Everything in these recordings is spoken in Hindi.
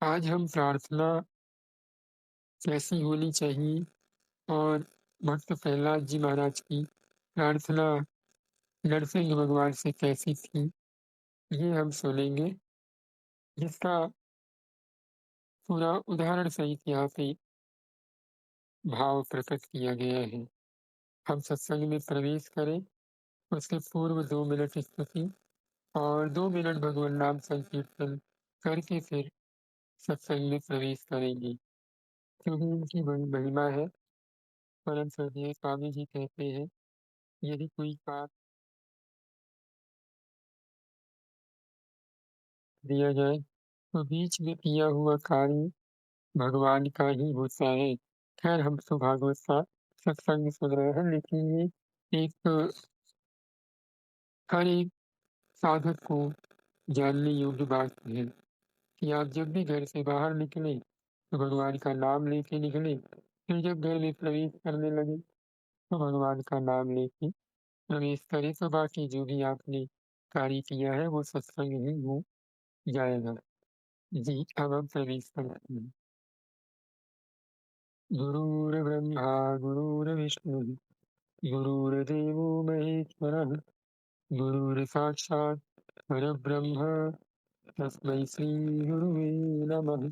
आज हम प्रार्थना कैसी होनी चाहिए और भक्त प्रहलाद जी महाराज की प्रार्थना नरसिंह भगवान से कैसी थी, ये हम सुनेंगे, जिसका पूरा उदाहरण सहित यहाँ पे भाव प्रकट किया गया है। हम सत्संग में प्रवेश करें, उसके पूर्व 2 मिनट स्तुति और 2 मिनट भगवान नाम संकीर्तन करके फिर सत्संग में प्रवेश करेंगे। क्योंकि इनकी बड़ी महिमा है। परम श्रद्धेय स्वामी जी कहते हैं, यदि कोई काम दिया जाए तो बीच में किया हुआ कार्य भगवान का ही होता है। खैर हम तो भागवत का सत्संग सुन रहे हैं, लेकिन ये एक हर एक साधक को जानने योग्य बात है कि आप जब भी घर से बाहर निकले तो भगवान का नाम लेके निकले, फिर जब घर में प्रवेश करने लगे तो भगवान का नाम लेके प्रवेश करें, तो बाकी जो भी आपने कार्य किया है वो सत्संग ही हो जाएगा। जी, अब हम प्रवेश करते हैं। गुरुर्ब्रह्मा गुरुर्विष्णुः गुरुर्देवो महेश्वरः गुरुर्साक्षात् परब्रह्म तस्मै श्रीगुरुवे नमः।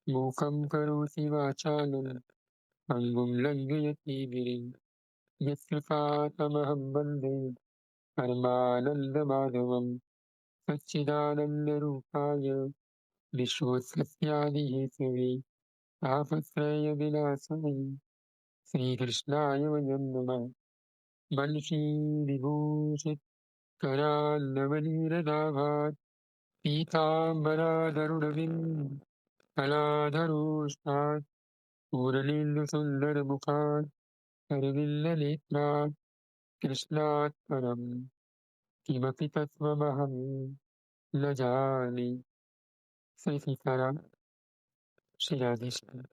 मूकं करोति वाचालं पङ्गुं लङ्घयति गिरिं यत्कृपातमहं वन्दे परमानन्दमाधवं। सच्चिदानन्दरूपाय विश्वोत्पत्त्यादिहेतवे तापत्रयविनाशाय श्रीकृष्णाय वयं नमः। बंशीविभूषितकरान्नवनीरदाभात् पीताम्बराधरुणविन्दकलाधरोष्णात् पूरलीन्दुसुन्दरमुखात् करविल्लनेत्रात् कृष्णात् परं किमपि तत्त्वमहं न जाने। श्री सीताराम, श्री राधेश्याम।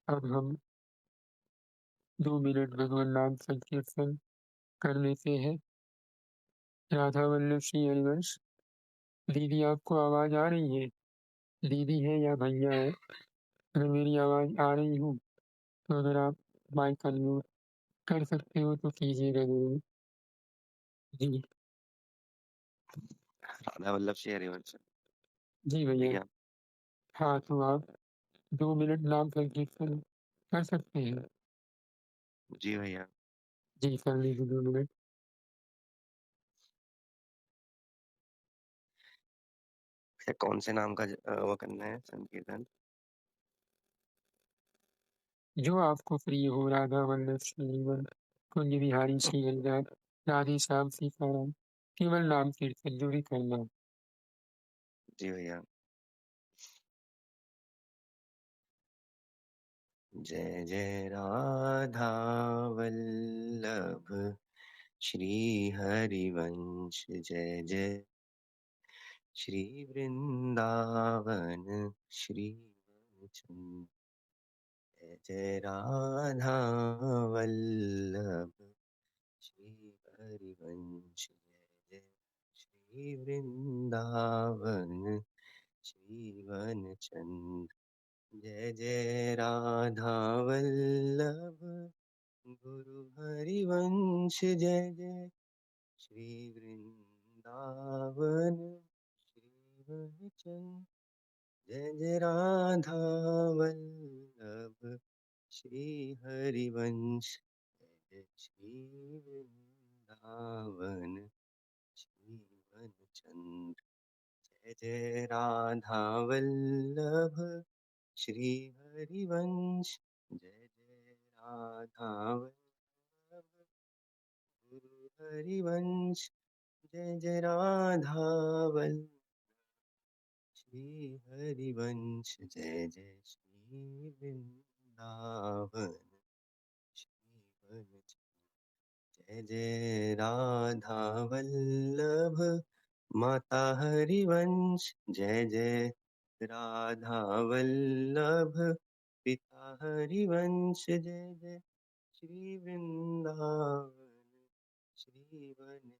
अब हम 2 मिनट भगवान नाम संकीर्तन कर लेते हैं। राधा वल्लभ श्री हरिवंश। दीदी, आपको आवाज आ रही है? दीदी है या भैया है? अगर मेरी आवाज आ रही हो तो अगर आप माइक अनम्यूट कर सकते हो तो कीजिएगा जरूर। जी। राधा वल्लभ श्री हरिवंश। जी भैया। भैया। हाँ, तो आप 2 मिनट नाम संकीर्तन कर सकते हैं। जी भैया। जी, कर लीजिए 2 मिनट। भैया कौन से नाम का वो करना है संकीर्तन? जो आपको प्रिय हो, राधा वल्लभ श्री हरिवंश, कुंज बिहारी श्री हरिदास, राधे श्याम सीताराम, केवल नाम कीर्तन जो भी करना हो। जी भैया। जय जय राधा वल्लभ श्री हरिवंश, जय जय श्री वृंदावन श्री वनचंद, जय जय राधा वल्लभ श्री हरिवंश, जय जय श्री वृंदावन श्री वनचंद, जय जय राधा वल्लभ गुरु हरिवंश, जय जय श्री वृंदावन श्री वनचंद, जय जय राधा वल्लभ श्री हरिवंश, जय जय श्री वृंदावन श्री वनचंद, जय जय राधा वल्लभ श्री हरिवंश, जय जय राधा वल्लभ गुरु हरिवंश, जय जय राधा वल्लभ श्री हरिवंश, जय जय श्री वृंदावन श्री वनचंद, जय जय राधा वल्लभ माता हरिवंश, जय जय राधा वल्लभ पिता हरिवंश, जय जय श्री वृंदावन श्री वनचंद,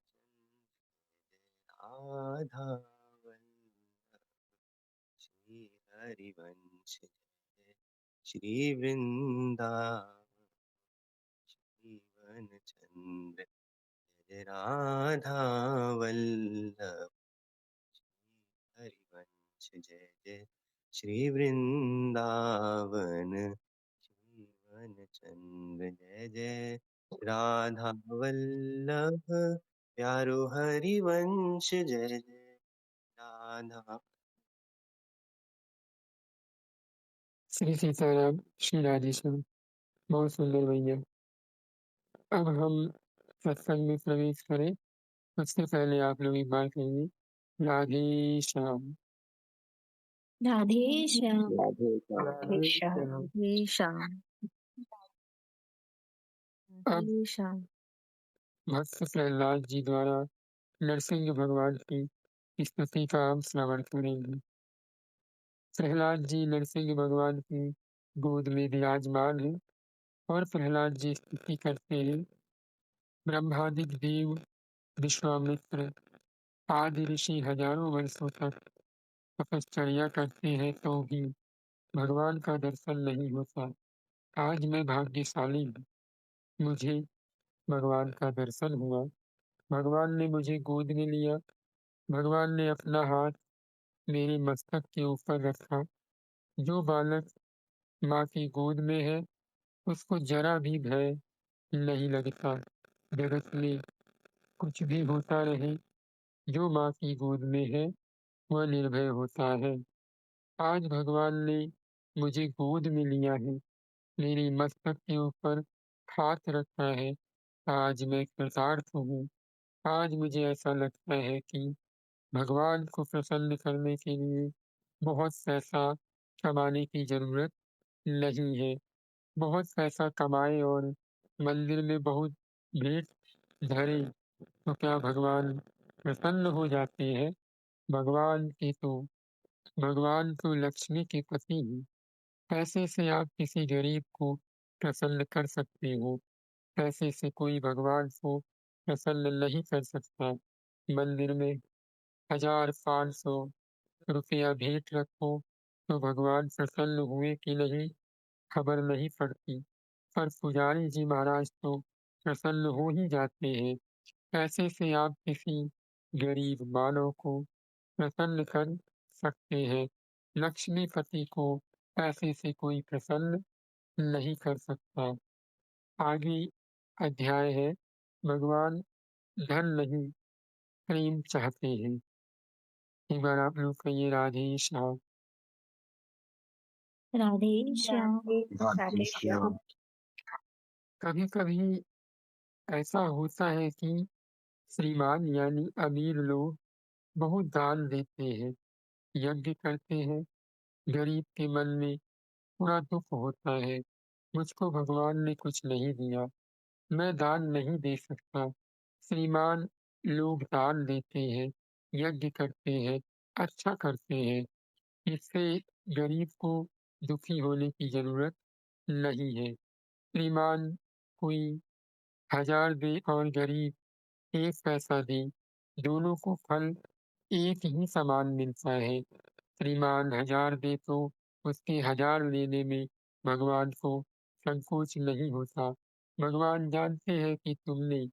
जय राधा वल्लभ हरिवंश जय श्री वृंदावन जीवन चंद्र जय राधा वल्लभ हरिवंश जय जय श्री वृंदावन जीवन चंद्र जय जय राधा वल्लभ प्यारो हरिवंश जय जय राधा। श्री सीताराम, श्री राधेश्याम। बहुत सुंदर भैया। अब हम सत्संग में प्रवेश करें, उससे पहले आप लोग एक बार कहेंगे, राधे श्याम। राधे श्याम। राधे श्याम। राधे श्याम। राधे श्याम। अब राधे श्याम। भक्त प्रहलाद जी द्वारा नरसिंह भगवान की स्तुति का हम श्रवण करेंगे। प्रहलाद जी नरसिंह भगवान की गोद में विराजमान हैं और प्रहलाद जी स्तुति करते हैं। ब्रह्मादिक देव, विश्वामित्र आदि ऋषि हजारों वर्षों तक तपश्चर्या करते हैं तो भी भगवान का दर्शन नहीं होता। आज मैं भाग्यशाली हूँ, मुझे भगवान का दर्शन हुआ। भगवान ने मुझे गोद में लिया, भगवान ने अपना हाथ मेरे मस्तक के ऊपर रखा। जो बालक माँ की गोद में है उसको जरा भी भय नहीं लगता। जगत में कुछ भी होता रहे, जो माँ की गोद में है वह निर्भय होता है। आज भगवान ने मुझे गोद में लिया है, मेरी मस्तक के ऊपर हाथ रखा है। आज मैं कृतार्थ हूँ। आज मुझे ऐसा लगता है कि भगवान को प्रसन्न करने के लिए बहुत पैसा कमाने की जरूरत नहीं है। बहुत पैसा कमाए और मंदिर में बहुत भीड़ धरे तो क्या भगवान प्रसन्न हो जाते हैं? भगवान तो लक्ष्मी के पति हैं। पैसे से आप किसी गरीब को प्रसन्न कर सकते हो, पैसे से कोई भगवान को प्रसन्न नहीं कर सकता। मंदिर में 1,000-500 रुपया भेंट रखो तो भगवान प्रसन्न हुए कि नहीं खबर नहीं पड़ती, पर पुजारी जी महाराज तो प्रसन्न हो ही जाते हैं। पैसे से आप किसी गरीब मानव को प्रसन्न कर सकते हैं। लक्ष्मीपति को पैसे से कोई प्रसन्न नहीं कर सकता। आगे अध्याय है, भगवान धन नहीं प्रेम चाहते हैं। एक बार आप लोग कहिए, राधे श्याम। राधे श्याम। राधे श्याम। कभी कभी ऐसा होता है कि श्रीमान यानी अमीर लोग बहुत दान देते हैं, यज्ञ करते हैं। गरीब के मन में थोड़ा दुख होता है, मुझको भगवान ने कुछ नहीं दिया, मैं दान नहीं दे सकता। श्रीमान लोग दान देते हैं, यज्ञ करते हैं, अच्छा करते हैं। इससे गरीब को दुखी होने की जरूरत नहीं है। श्रीमान कोई 1,000 दे और गरीब 1 पैसा दे, दोनों को फल एक ही समान मिलता है। श्रीमान 1,000 दे तो उसके 1,000 लेने में भगवान को संकोच नहीं होता। भगवान जानते हैं कि तुमने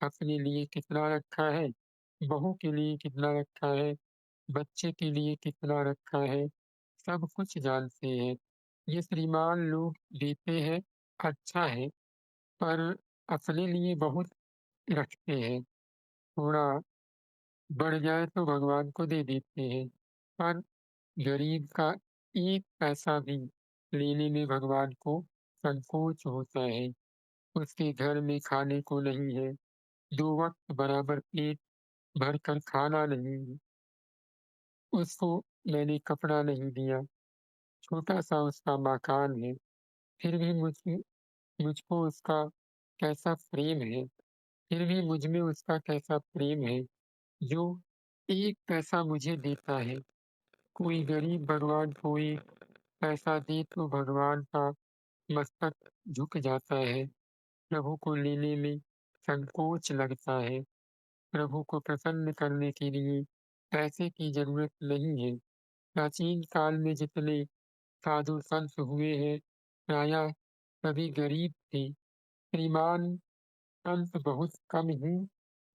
अपने लिए कितना रखा है, बहू के लिए कितना रखा है, बच्चे के लिए कितना रखा है, सब कुछ जानते हैं। ये श्रीमान लोग देते हैं, अच्छा है, पर अपने लिए बहुत रखते हैं। थोड़ा बढ़ जाए तो भगवान को दे देते हैं, पर गरीब का 1 पैसा भी लेने में भगवान को संकोच होता है। उसके घर में खाने को नहीं है, 2 वक्त बराबर पेट भरकर खाना नहीं है, उसको मैंने कपड़ा नहीं दिया, छोटा-सा उसका मकान है, फिर भी मुझको उसका कैसा प्रेम है, फिर भी मुझ में उसका कैसा प्रेम है, जो 1 पैसा मुझे देता है। कोई गरीब भगवान को 1 पैसा दे तो भगवान का मस्तक झुक जाता है, प्रभु को लेने में संकोच लगता है। प्रभु को प्रसन्न करने के लिए पैसे की जरूरत नहीं है, प्राचीन काल में जितने साधु संत हुए हैं, प्रायः सभी गरीब थे। श्रीमान संत बहुत कम ही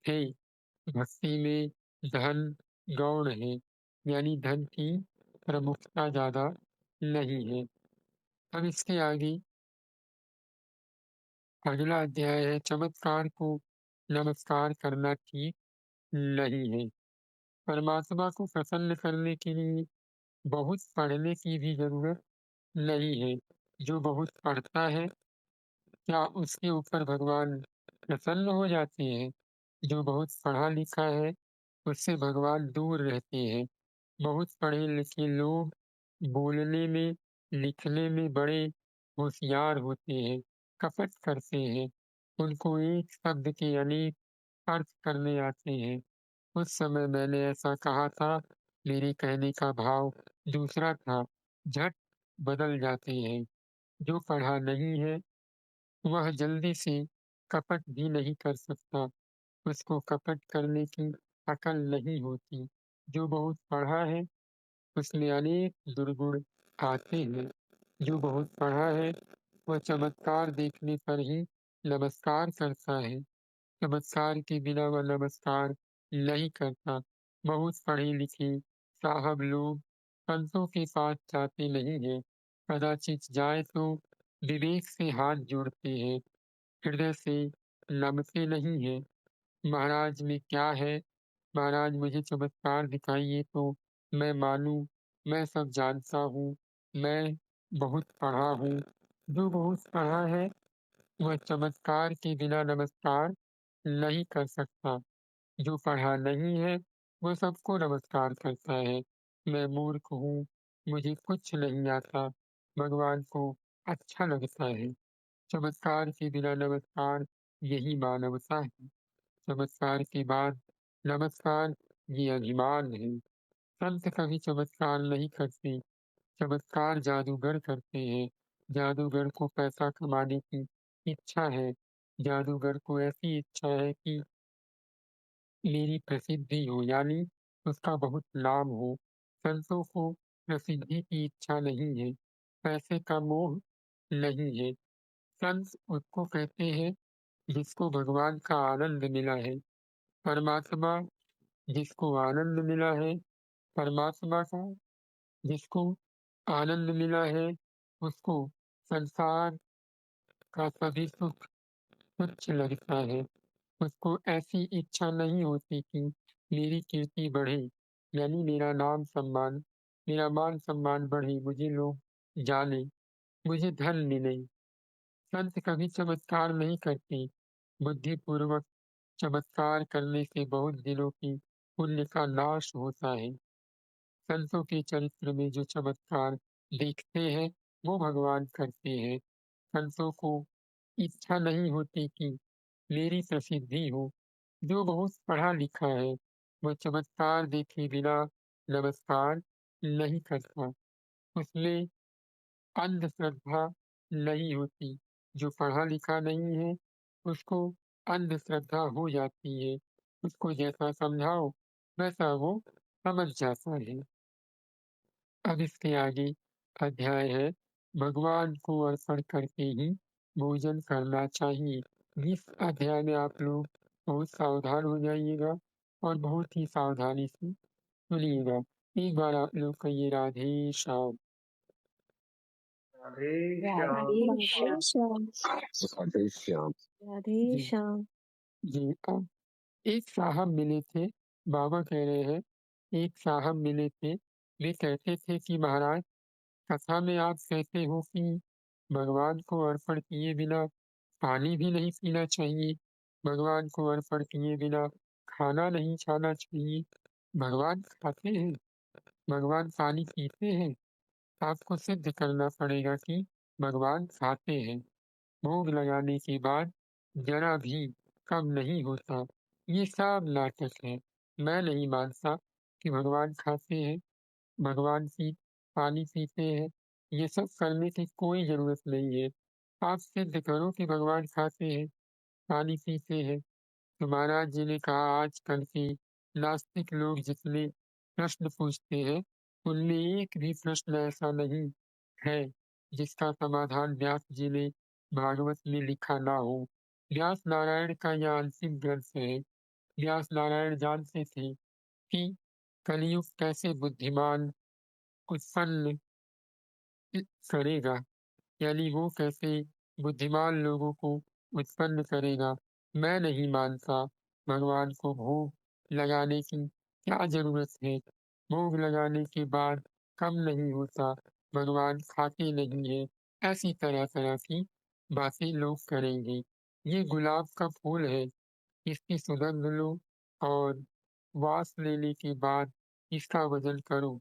थे। भक्ति में धन गौण है, यानी धन की प्रमुखता ज़्यादा नहीं है। अब इसके आगे अगला अध्याय है, चमत्कार को नमस्कार करना ठीक नहीं है। परमात्मा को प्रसन्न करने के लिए बहुत पढ़ने की भी जरूरत नहीं है। जो बहुत पढ़ता है, क्या उसके ऊपर भगवान प्रसन्न हो जाते हैं? जो बहुत पढ़ा लिखा है, उससे भगवान दूर रहते हैं। बहुत पढ़े लिखे लोग बोलने में, लिखने में बड़े होशियार होते हैं, कपट करते हैं। उनको एक शब्द के अनेक अर्थ करने आते हैं। उस समय मैंने ऐसा कहा था, मेरे कहने का भाव दूसरा था। झट बदल जाते हैं। जो पढ़ा नहीं है, वह जल्दी से कपट भी नहीं कर सकता। उसको कपट करने की अकल नहीं होती। जो बहुत पढ़ा है, उसमें अनेक दुर्गुण आते हैं। जो बहुत पढ़ा है, वह चमत्कार देखने पर ही नमस्कार करता है। चमत्कार के बिना वह नमस्कार नहीं करता। बहुत पढ़े लिखे साहब लोग संतों के पास जाते नहीं हैं। कदाचित जाए तो विवेक से हाथ जोड़ते हैं, हृदय से नमते नहीं हैं। महाराज में क्या है? महाराज मुझे चमत्कार दिखाइए तो मैं मानूं, मैं सब जानता हूँ, मैं बहुत पढ़ा हूँ। जो बहुत पढ़ा है, वह चमत्कार के बिना नमस्कार नहीं कर सकता। जो पढ़ा नहीं है, वो सबको नमस्कार करता है। मैं मूर्ख हूँ, मुझे कुछ नहीं आता, भगवान को अच्छा लगता है। चमत्कार के बिना नमस्कार, यही मानवता है। चमत्कार के बाद नमस्कार, ये अभिमान है। संत कभी चमत्कार नहीं करते। चमत्कार जादूगर करते हैं। जादूगर को पैसा कमाने की इच्छा है। जादूगर को ऐसी इच्छा है कि मेरी प्रसिद्धि हो, यानी उसका बहुत नाम हो। संतों को प्रसिद्धि की इच्छा नहीं है, पैसे का मोह नहीं है। संत उसको कहते हैं जिसको भगवान का आनंद मिला है। परमात्मा जिसको आनंद मिला है, परमात्मा का जिसको आनंद मिला है, उसको संसार का सभी सुख तुच्छ लगता है। उसको ऐसी इच्छा नहीं होती कि मेरी कीर्ति बढ़े, यानी मेरा नाम सम्मान, मेरा मान सम्मान बढ़े, मुझे लोग जाने, मुझे धन मिले। संत कभी चमत्कार नहीं करते। बुद्धिपूर्वक चमत्कार करने से बहुत दिनों की पुण्य का नाश होता है। संतों के चरित्र में जो चमत्कार देखते हैं, वो भगवान करते हैं। संतों को इच्छा नहीं होती कि मेरी प्रसिद्धि हो। जो बहुत पढ़ा लिखा है, वह चमत्कार देखे बिना नमस्कार नहीं करता। उसमें अंधश्रद्धा नहीं होती। जो पढ़ा लिखा नहीं है, उसको अंधश्रद्धा हो जाती है। उसको जैसा समझाओ, वैसा वो समझ जाता है। अब इसके आगे अध्याय है, भगवान को अर्पण करके ही भोजन करना चाहिए। इस अध्याय में आप लोग बहुत सावधान हो जाइएगा और बहुत ही सावधानी से सुनिएगा। एक बार आप लोग कहिए, राधे श्याम। राधे राधे श्याम। श्याम। राधे श्याम। राधे जी श्याम। जी। अब एक साहब मिले थे, बाबा कह रहे हैं, एक साहब मिले थे। वे कहते थे कि महाराज, कथा में आप कहते हो कि भगवान को अर्पण किए बिना पानी भी नहीं पीना चाहिए, भगवान को अर्पण किए बिना खाना नहीं खाना चाहिए। भगवान खाते हैं, भगवान पानी पीते हैं। आपको सिद्ध करना पड़ेगा कि भगवान खाते हैं। भोग लगाने के बाद जरा भी कम नहीं होता। ये सब नाटक है। मैं नहीं मानता कि भगवान खाते हैं, भगवान की पानी पीते हैं। ये सब करने की कोई जरूरत नहीं है। आप सिद्ध करो कि भगवान खाते हैं, पानी पीते हैं। तो महाराज जी ने कहा, आजकल के नास्तिक लोग जितने प्रश्न पूछते हैं, उनमें एक भी प्रश्न ऐसा नहीं है जिसका समाधान व्यास जी ने भागवत में लिखा ना हो। व्यास नारायण का यह अंतिम ग्रंथ है। व्यास नारायण जानते थे कि कलयुग कैसे बुद्धिमान उत्पन्न करेगा, यानी वो कैसे बुद्धिमान लोगों को उत्पन्न करेगा। मैं नहीं मानता भगवान को भोग लगाने की क्या जरूरत है। भोग लगाने के बाद कम नहीं होता, भगवान खाते नहीं है। ऐसी तरह तरह की बातें लोग करेंगे। ये गुलाब का फूल है, इसकी सुगंध लो और वास लेने के बाद इसका वजन करो।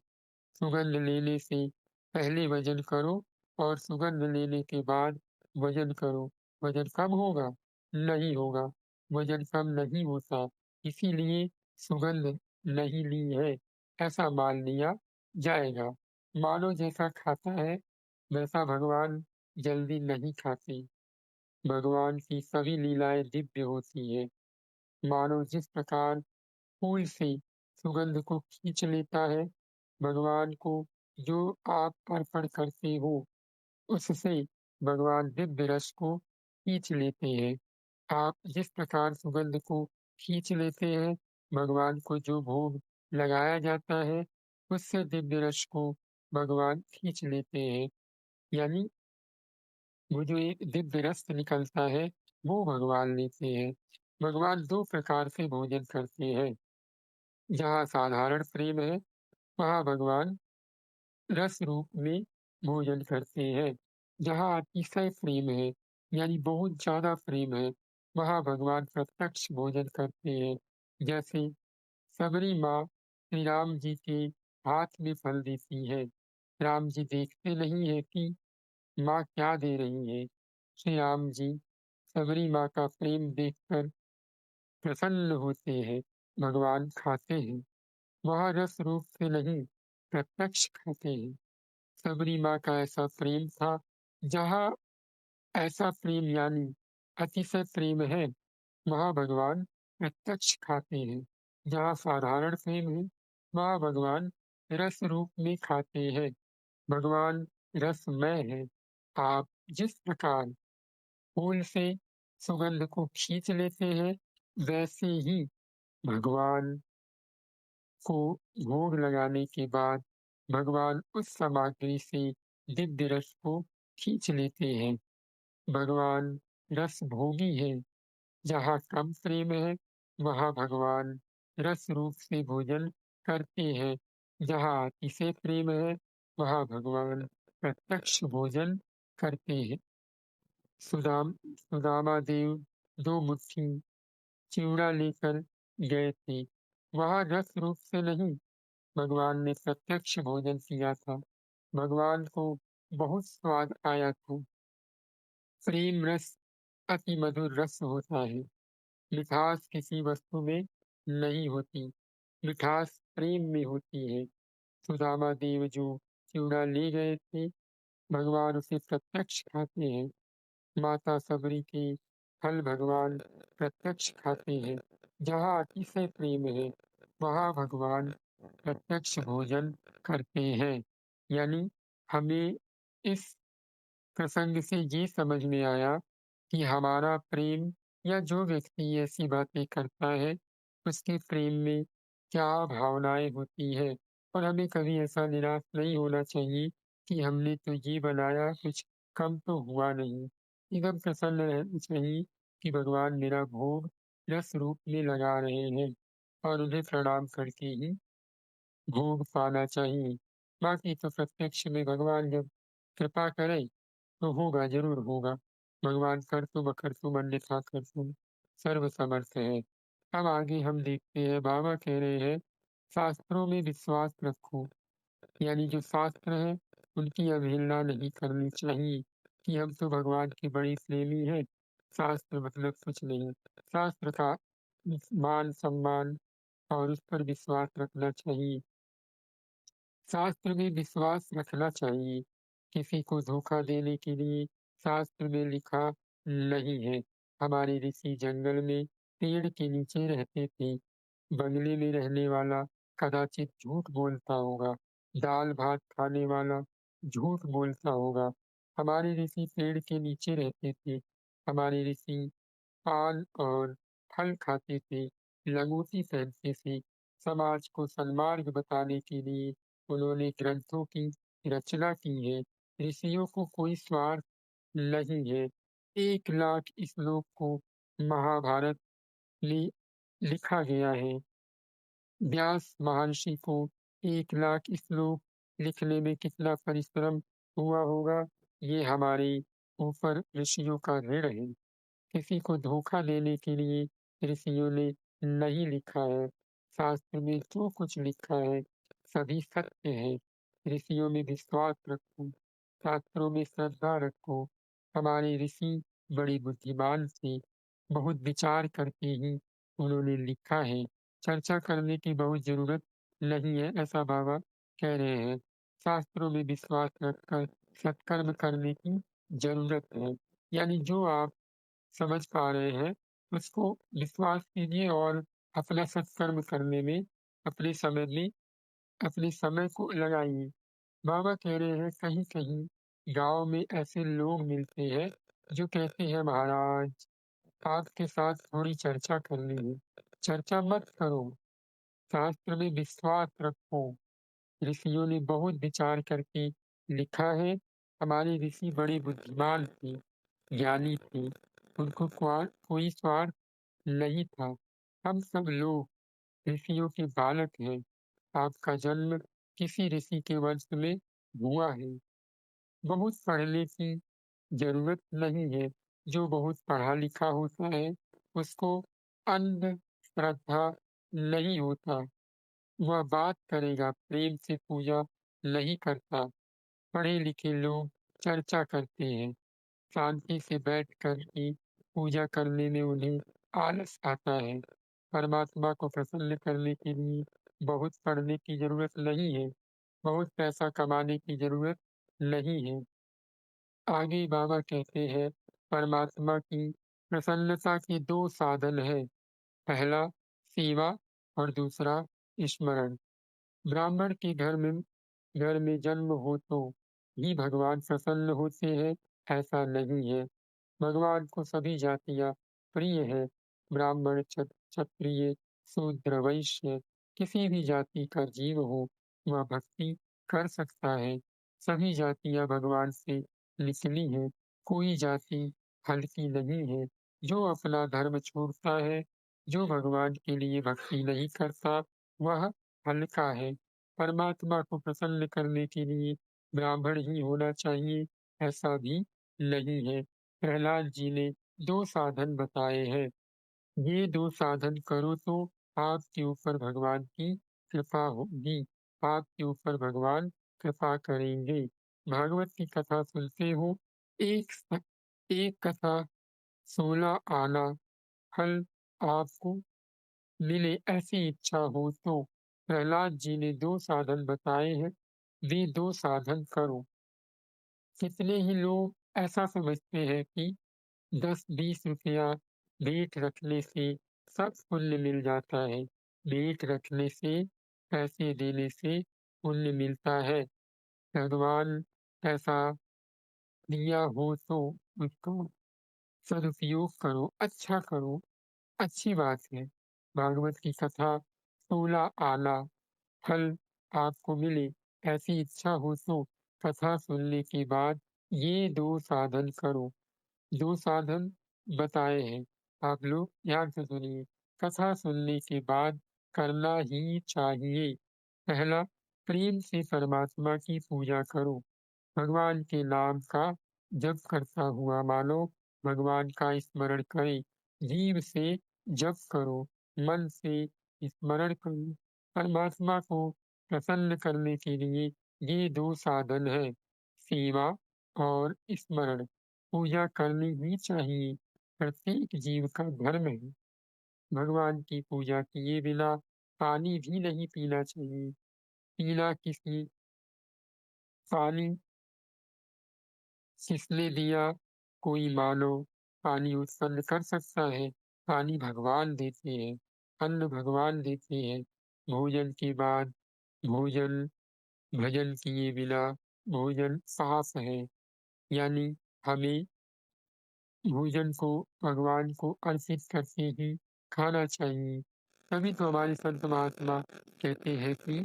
सुगंध लेने से पहले वजन करो और सुगंध लेने के बाद वजन करो। वजन कम होगा? नहीं होगा। वजन कम नहीं होता, इसीलिए सुगंध नहीं ली है, ऐसा मान लिया जाएगा। मानो जैसा खाता है वैसा भगवान जल्दी नहीं खाते। भगवान की सभी लीलाएं दिव्य होती है। मानो जिस प्रकार फूल से सुगंध को खींच लेता है, भगवान को जो आप अर्पण करते हो उससे भगवान दिव्य रस को खींच लेते हैं। आप जिस प्रकार सुगंध को खींच लेते हैं, भगवान को जो भोग लगाया जाता है उससे दिव्य रस को भगवान खींच लेते हैं। यानी वो जो एक दिव्य रस निकलता है वो भगवान लेते हैं। भगवान दो प्रकार से भोजन करते हैं। जहाँ साधारण प्रेम है वहाँ भगवान रस रूप में भोजन करते हैं। जहाँ अतिशय प्रेम है, यानी बहुत ज्यादा प्रेम है, वहाँ भगवान प्रत्यक्ष भोजन करते हैं। जैसे सबरी माँ श्री राम जी के हाथ में फल देती है। राम जी देखते नहीं है कि माँ क्या दे रही है। श्री राम जी सबरी माँ का प्रेम देखकर प्रसन्न होते हैं, भगवान खाते हैं। वह रस रूप से नहीं, प्रत्यक्ष खाते हैं। सबरी माँ का ऐसा प्रेम था। जहाँ ऐसा प्रेम यानी अतिशय प्रेम है, वहाँ भगवान प्रत्यक्ष खाते हैं। जहाँ साधारण प्रेम है, वहाँ भगवान रस रूप में खाते हैं। भगवान रसमय है। आप जिस प्रकार फूल से सुगंध को खींच लेते हैं, वैसे ही भगवान को भोग लगाने के बाद भगवान उस सामग्री से दिव्य रस को खींच लेते हैं। भगवान रस भोगी है। जहाँ कम प्रेम है वहाँ भगवान रस रूप से भोजन करते हैं। जहाँ अतिशय प्रेम है वहाँ भगवान प्रत्यक्ष भोजन करते हैं। सुदामा देव 2 मुट्ठी चिवड़ा लेकर गए थे। वहाँ रस रूप से नहीं, भगवान ने प्रत्यक्ष भोजन किया था। भगवान को बहुत स्वाद आया था। प्रेम रस अति मधुर रस होता है। मिठास किसी वस्तु में नहीं होती, मिठास प्रेम में होती है। सुदामा देव जो चिवड़ा ले गए थे, भगवान उसे प्रत्यक्ष खाते हैं। माता सबरी के फल भगवान प्रत्यक्ष खाते हैं। जहाँ अतिशय प्रेम है वहाँ भगवान प्रत्यक्ष भोजन करते हैं। यानी हमें इस प्रसंग से ये समझ में आया कि हमारा प्रेम या जो व्यक्ति ऐसी बातें करता है उसके प्रेम में क्या भावनाएं होती है। और हमें कभी ऐसा निराश नहीं होना चाहिए कि हमने तो ये बनाया, कुछ कम तो हुआ नहीं। एकदम प्रसन्न रहना चाहिए कि भगवान मेरा भोग रस रूप में लगा रहे हैं और उन्हें प्रणाम करके ही भोग पाना चाहिए। बाकी तो प्रत्यक्ष में भगवान जब कृपा करे तो होगा, जरूर होगा। भगवान कर्तुम अकर्तुम अन्यथा कर्तुम सर्व समर्थ है। अब आगे हम देखते हैं, बाबा कह रहे हैं शास्त्रों में विश्वास रखो। यानी जो शास्त्र है उनकी अवहेलना नहीं करनी चाहिए कि हम तो भगवान के बड़े प्रेमी हैं, शास्त्र मतलब कुछ नहीं। शास्त्र का मान सम्मान और उस पर विश्वास रखना चाहिए। शास्त्र में विश्वास रखना चाहिए। किसी को धोखा देने के लिए शास्त्र में लिखा नहीं है। हमारे ऋषि जंगल में पेड़ के नीचे रहते थे। बंगले में रहने वाला कदाचित झूठ बोलता होगा, दाल भात खाने वाला झूठ बोलता होगा। हमारे ऋषि पेड़ के नीचे रहते थे। हमारे ऋषि पान और फल खाते थे, लंगोटी पहनते थे। समाज को सन्मार्ग बताने के लिए उन्होंने ग्रंथों की रचना की है। ऋषियों को कोई स्वार्थ नहीं है। 1 लाख श्लोक को महाभारत में लिखा गया है। व्यास महर्षि को 1 लाख श्लोक लिखने में कितना परिश्रम हुआ होगा, ये हमारे ऊपर ऋषियों का ऋण है। किसी को धोखा देने के लिए ऋषियों ने नहीं लिखा है। शास्त्र में जो कुछ लिखा है सभी सत्य है। ऋषियों में विश्वास रखो, शास्त्रों में श्रद्धा रखो। हमारे ऋषि बड़े बुद्धिमान थे, बहुत विचार करके ही उन्होंने लिखा है। चर्चा करने की बहुत जरूरत नहीं है, ऐसा बाबा कह रहे हैं। शास्त्रों में विश्वास रखकर सत्कर्म करने की जरूरत है। यानी जो आप समझ पा रहे हैं, उसको विश्वास कीजिए और अपना सत्कर्म करने में, अपने समय में, अपने समय को लगाइए। बाबा कह रहे हैं कहीं-कहीं गाँव में ऐसे लोग मिलते हैं, जो कहते हैं महाराज, आपके साथ थोड़ी चर्चा करनी है। चर्चा मत करो, शास्त्र में विश्वास रखो। ऋषियों ने बहुत विचार करके लिखा है। हमारे ऋषि बड़े बुद्धिमान थे, ज्ञानी थे। उनको कोई स्वार्थ नहीं था। हम सब लोग ऋषियों के बालक हैं। आपका जन्म किसी ऋषि के वंश में हुआ है। बहुत पढ़ने की जरूरत नहीं है। जो बहुत पढ़ा लिखा होता है, उसको अंधश्रद्धा नहीं होता। वह बात करेगा, प्रेम से पूजा नहीं करता। पढ़े लिखे लोग चर्चा करते हैं। शांति से बैठकर के पूजा करने में उन्हें आलस आता है। परमात्मा को प्रसन्न करने के लिए बहुत पढ़ने की जरूरत नहीं है, बहुत पैसा कमाने की जरूरत नहीं है। आगे बाबा कहते हैं परमात्मा की प्रसन्नता के 2 साधन है। पहला सेवा और दूसरा स्मरण। ब्राह्मण के घर में जन्म हो तो ही भगवान प्रसन्न होते हैं, ऐसा नहीं है। भगवान को सभी जातियां प्रिय है। ब्राह्मण, क्षत्रिय, शूद्र, वैश्य, किसी भी जाति का जीव हो, वह भक्ति कर सकता है। सभी जातियां भगवान से निचली है। कोई जाति हल्की नहीं है। जो अपना धर्म छोड़ता है, जो भगवान के लिए भक्ति नहीं करता, वह हल्का है। परमात्मा को प्रसन्न करने के लिए ब्राह्मण ही होना चाहिए, ऐसा भी नहीं है। प्रहलाद जी ने 2 साधन बताए हैं। ये 2 साधन करो तो आपके ऊपर भगवान की कृपा होगी। आपके ऊपर भगवान कृपा करेंगे। भागवत की कथा सुनते हो, एक एक कथा 16 आना, फल आपको मिले ऐसी इच्छा हो तो प्रहलाद जी ने 2 साधन बताए हैं। वे 2 साधन करो। कितने ही लोग ऐसा समझते हैं कि 10-20 रुपया भेंट रखने से सब पुण्य मिल जाता है। भेंट रखने से, पैसे देने से पुण्य मिलता है। भगवान ऐसा दिया हो तो उसका सदुपयोग करो, अच्छा करो, अच्छी बात है। भागवत की कथा 16 आना, फल आपको मिले ऐसी इच्छा हो तो कथा सुनने के बाद ये 2 साधन करो। 2 साधन बताए हैं, आप लोग ध्यान से सुनिए। कथा सुनने के बाद करना ही चाहिए। पहला, प्रेम से परमात्मा की पूजा करो। भगवान के नाम का जप करता हुआ मानो, भगवान का स्मरण करें। जीव से जप करो, मन से स्मरण करो। परमात्मा को प्रसन्न करने के लिए ये 2 साधन है, सेवा और स्मरण। पूजा करनी ही चाहिए, प्रत्येक जीव का धर्म है। भगवान की पूजा किए बिना पानी भी नहीं पीना चाहिए। पीना किसी पानी किसने दिया, कोई मानव पानी उत्पन्न कर सकता है? पानी भगवान देते हैं, अन्न भगवान देते हैं। भोजन के बाद भोजन भजन किए बिना भोजन साफ है, यानी हमें भोजन को भगवान को अर्पित करके ही खाना चाहिए। तभी तो हमारे संत महात्मा कहते हैं कि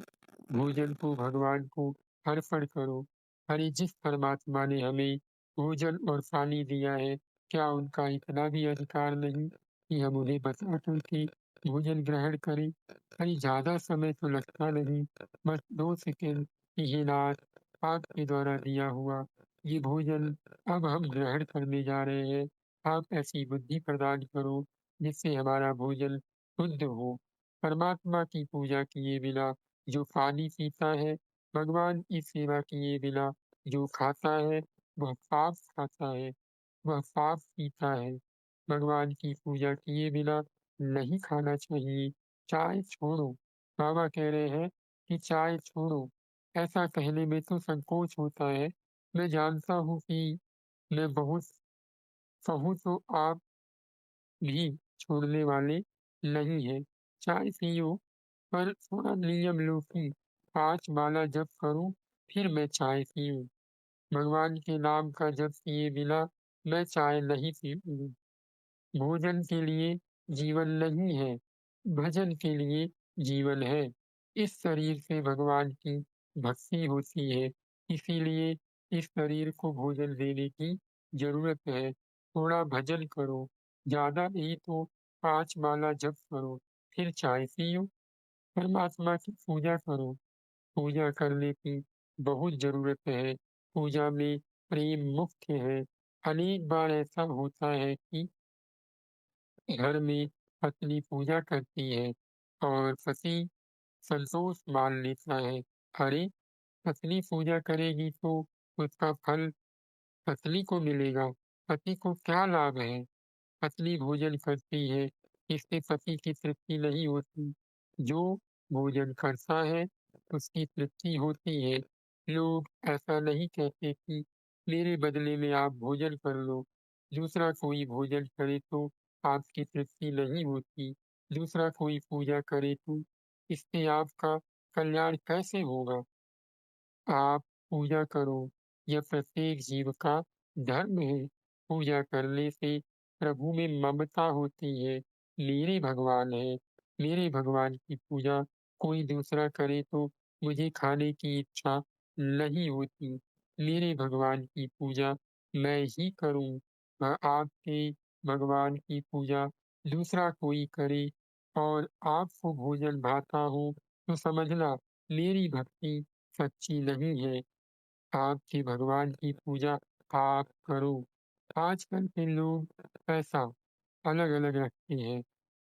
भोजन को भगवान को अर्पण करो। अरे जिस परमात्मा ने हमें भोजन और पानी दिया है, क्या उनका इतना भी अधिकार नहीं कि हम उन्हें बचा करके भोजन ग्रहण करें? अरे ज़्यादा समय तो लगता नहीं, बस 2 सेकंड कि हे नाथ, आपके द्वारा दिया हुआ ये भोजन अब हम ग्रहण करने जा रहे हैं। आप ऐसी बुद्धि प्रदान करो जिससे हमारा भोजन शुद्ध हो। परमात्मा की पूजा किए बिना जो पानी पीता है, भगवान की सेवा किए बिना जो खाता है, वह पाप खाता है, वह पाप पीता है। भगवान की पूजा किए बिना नहीं खाना चाहिए। चाय छोड़ो, बाबा कह रहे हैं कि चाय छोड़ो। ऐसा कहने में तो संकोच होता है। मैं जानता हूँ कि मैं बहुत कहूँ तो आप भी छोड़ने वाले नहीं हैं। चाय पियो, पर थोड़ा नियम लो कि 5 माला जप करूँ, फिर मैं चाय पीऊँ। भगवान के नाम का जप किए बिना मैं चाय नहीं पीऊँगी। भोजन के लिए जीवन नहीं है, भजन के लिए जीवन है। इस शरीर से भगवान की भक्ति होती है, इसीलिए इस शरीर को भोजन देने की ज़रूरत है। थोड़ा भजन करो, ज़्यादा नहीं तो 5 माला जप करो, फिर चाय पियो। परमात्मा की पूजा करो, पूजा करने की बहुत ज़रूरत है। पूजा में प्रेम मुख्य है। अनेक बार ऐसा होता है कि घर में पत्नी पूजा करती है और पति संतोष मान लेता है। अरे! पत्नी पूजा करेगी तो उसका फल पत्नी को मिलेगा, पति को क्या लाभ है? पत्नी भोजन करती है, इससे पति की तृप्ति नहीं होती। जो भोजन करता है, उसकी तृप्ति होती है। लोग ऐसा नहीं कहते कि मेरे बदले में आप भोजन कर लो। दूसरा कोई भोजन करे तो आपकी तृप्ति नहीं होती। दूसरा कोई पूजा करे तो इससे आपका कल्याण कैसे होगा? आप पूजा करो, यह प्रत्येक जीव का धर्म है। पूजा करने से प्रभु में ममता होती है। मेरे भगवान हैं, मेरे भगवान की पूजा कोई दूसरा करे तो मुझे खाने की इच्छा नहीं होती। मेरे भगवान की पूजा मैं ही करूँ। आपके भगवान की पूजा दूसरा कोई करे और आपको भोजन भाता हो तो समझना मेरी भक्ति सच्ची नहीं है। आपके भगवान की पूजा आप करो। आजकल के लोग पैसा अलग-अलग रखते हैं।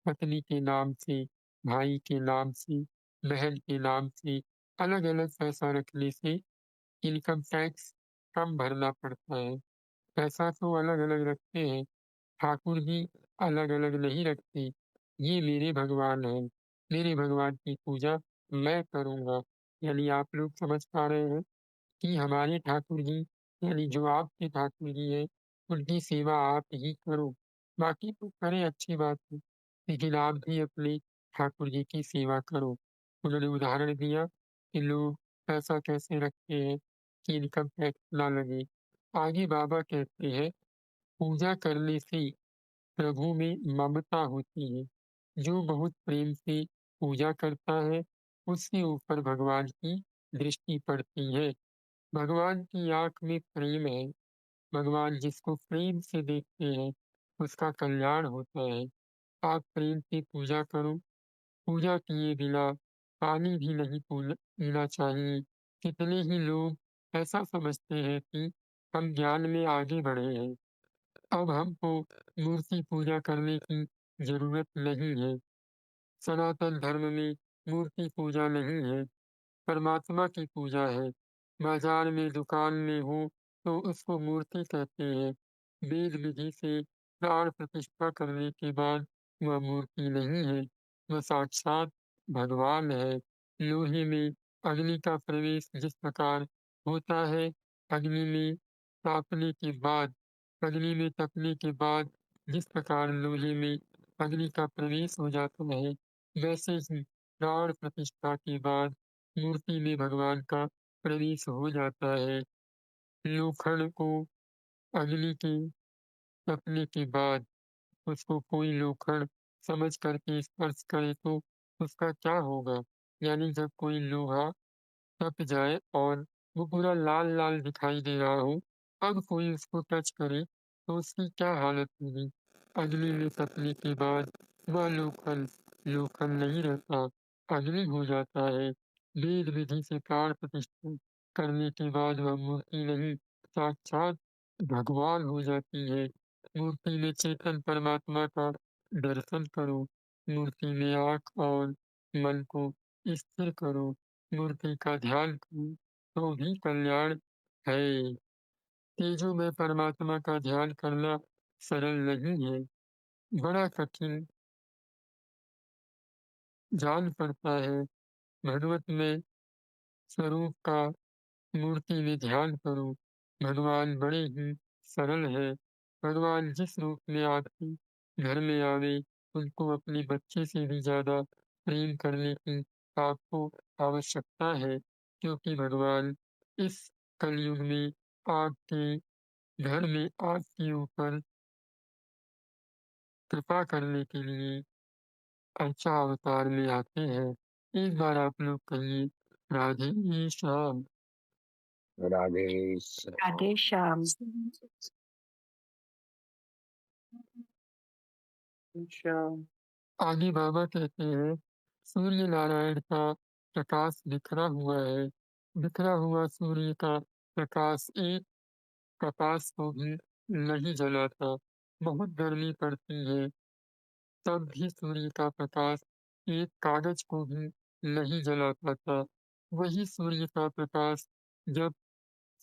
पत्नी के नाम से, भाई के नाम से, बहन के नाम से अलग-अलग पैसा रखने से इनकम टैक्स कम भरना पड़ता है। पैसा तो अलग-अलग रखते हैं, ठाकुर जी अलग-अलग नहीं रखते। ये मेरे भगवान हैं, मेरे भगवान की पूजा मैं करूँगा। यानी आप लोग समझ पा रहे हैं कि हमारे ठाकुर जी यानी जो आपके ठाकुर जी हैं, उनकी सेवा आप ही करो। बाकी तो करें अच्छी बात है, लेकिन आप भी अपने ठाकुर जी की सेवा करो। उन्होंने उदाहरण दिया कि लोग पैसा कैसे रखते हैं कि इनकम टैक्स ना लगे। आगे बाबा कहते हैं, पूजा करने से प्रभु में ममता होती है। जो बहुत प्रेम से पूजा करता है, उसके ऊपर भगवान की दृष्टि पड़ती है। भगवान की आँख में प्रेम है। भगवान जिसको प्रेम से देखते हैं, उसका कल्याण होता है। आप प्रेम से पूजा करो। पूजा किए बिना पानी भी नहीं पीना चाहिए। कितने ही लोग ऐसा समझते हैं कि हम ज्ञान में आगे बढ़े हैं। अब हमको मूर्ति पूजा करने की ज़रूरत नहीं है। सनातन धर्म में मूर्ति पूजा नहीं है। परमात्मा की पूजा है। बाजार में, दुकान में हो तो उसको मूर्ति कहते हैं। वेद विधि से प्राण प्रतिष्ठा करने के बाद वह मूर्ति नहीं है, वह साक्षात भगवान है। लोहे में अग्नि का प्रवेश जिस प्रकार होता है, अग्नि में तापने के बाद अग्नि में तपने के बाद जिस प्रकार लोहे में अग्नि का प्रवेश हो जाता है, वैसे ही प्राण प्रतिष्ठा के बाद मूर्ति में भगवान का प्रवेश हो जाता है। लोखंड को अग्नि के तपने के बाद उसको कोई लोखंड समझ करके स्पर्श करे तो उसका क्या होगा? यानी जब कोई लोहा तप जाए और वो पूरा लाल-लाल दिखाई दे रहा हो, अब कोई उसको टच करे तो उसकी क्या हालत होगी? अग्नि में तपने के बाद वह लोखंड, लोखंड नहीं रहता, अग्नि हो जाता है। वेद विधि से प्राण प्रतिष्ठा करने के बाद वह मूर्ति नहीं, साक्षात भगवान हो जाती है। मूर्ति में चेतन परमात्मा का दर्शन करो, मूर्ति में आँख और मन को स्थिर करो। मूर्ति का ध्यान करो तो भी कल्याण है। तेजो में परमात्मा का ध्यान करना सरल नहीं है, बड़ा कठिन जान पड़ता है। भगवत में स्वरूप का मूर्ति में ध्यान करो। भगवान बड़े ही सरल है। भगवान जिस रूप में आपके घर में आवे, उनको अपने बच्चे से भी ज़्यादा प्रेम करने की आपको आवश्यकता है, क्योंकि भगवान इस कलयुग में आपके घर में आपके ऊपर कृपा करने के लिए अच्छा अवतार में आते हैं। एक बार आप लोग कहिए राधे श्याम। राधे श्याम। राधे श्याम। आगे बाबा कहते हैं सूर्य नारायण का प्रकाश बिखरा हुआ है। बिखरा हुआ सूर्य का प्रकाश एक कपास को भी नहीं जलाता। बहुत गर्मी पड़ती है तब भी सूर्य का प्रकाश एक कागज को भी नहीं जला पाता। वही सूर्य का प्रकाश जब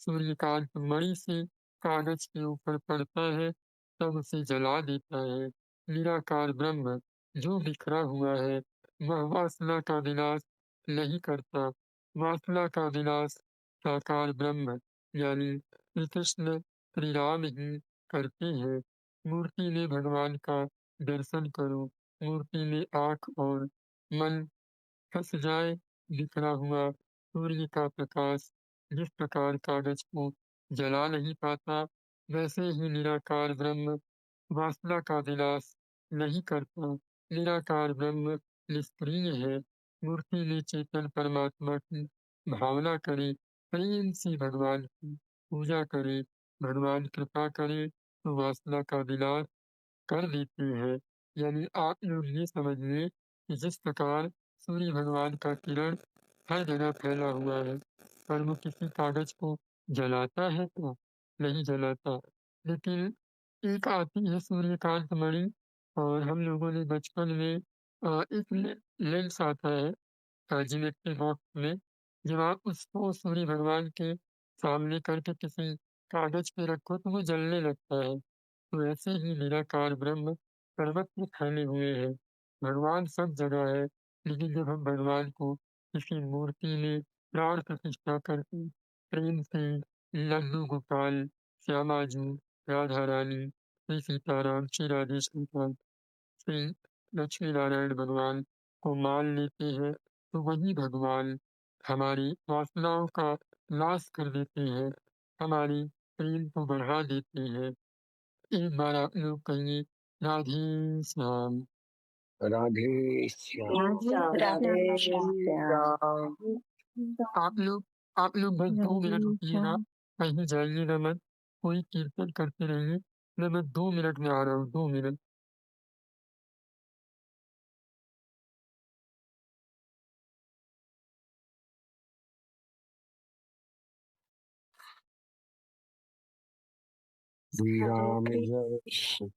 सूर्यकांत मणि से कागज के ऊपर पड़ता है तब उसे जला देता है। निराकार ब्रह्म जो बिखरा हुआ है वह वासना का विनाश नहीं करता। वासना का विनाश साकार ब्रह्म यानी श्री कृष्ण श्री राम ही करते हैं। मूर्ति में भगवान का दर्शन करो। मूर्ति में आँख और मन फंस जाए। बिखरा हुआ सूर्य का प्रकाश जिस प्रकार कागज को जला नहीं पाता, वैसे ही निराकार ब्रह्म वासना का विनाश नहीं करता। निराकार ब्रह्म निष्क्रिय है। मूर्ति में चेतन परमात्मा की भावना करे, प्रेम से भगवान की पूजा करे, भगवान कृपा करे तो वासना का विनाश कर देते हैं। यानी आप लोग ये समझिए कि जिस प्रकार सूर्य भगवान का किरण हर जगह फैला हुआ है, पर वो किसी कागज को जलाता है तो नहीं जलाता। लेकिन एक आती है सूर्यकांत मणि और हम लोगों ने बचपन में एक लेंस आता है जिमेट्री बॉक्स में, जब आप उसको सूर्य भगवान के सामने करके किसी कागज पे रखो तो वो जलने लगता है। तो ऐसे ही निराकार ब्रह्म सर्वत्र फैले हुए हैं। भगवान सब जगह है, लेकिन जब हम भगवान को किसी मूर्ति में प्राण प्रतिष्ठा करके प्रेम से लड्डू गोपाल, श्यामाजू, राधा रानी, श्री सीताराम, श्री राधे श्याम, श्री लक्ष्मी नारायण भगवान को मान लेते हैं तो वही भगवान हमारी वासनाओं का नाश कर देते हैं, हमारी प्रेम को बढ़ा देते हैं। एक बार आप लोग कहिए राधे श्याम। राधे श्याम। राधे श्याम। आप लोग बस 2 मिनट राधे रुकिएगा, श्याम। कहीं जाइएगा मत, कोई कीर्तन करते रहिए। मैं बस 2 मिनट में आ रहा हूँ, 2 मिनट। श्री राम हरे जय कृष्ण।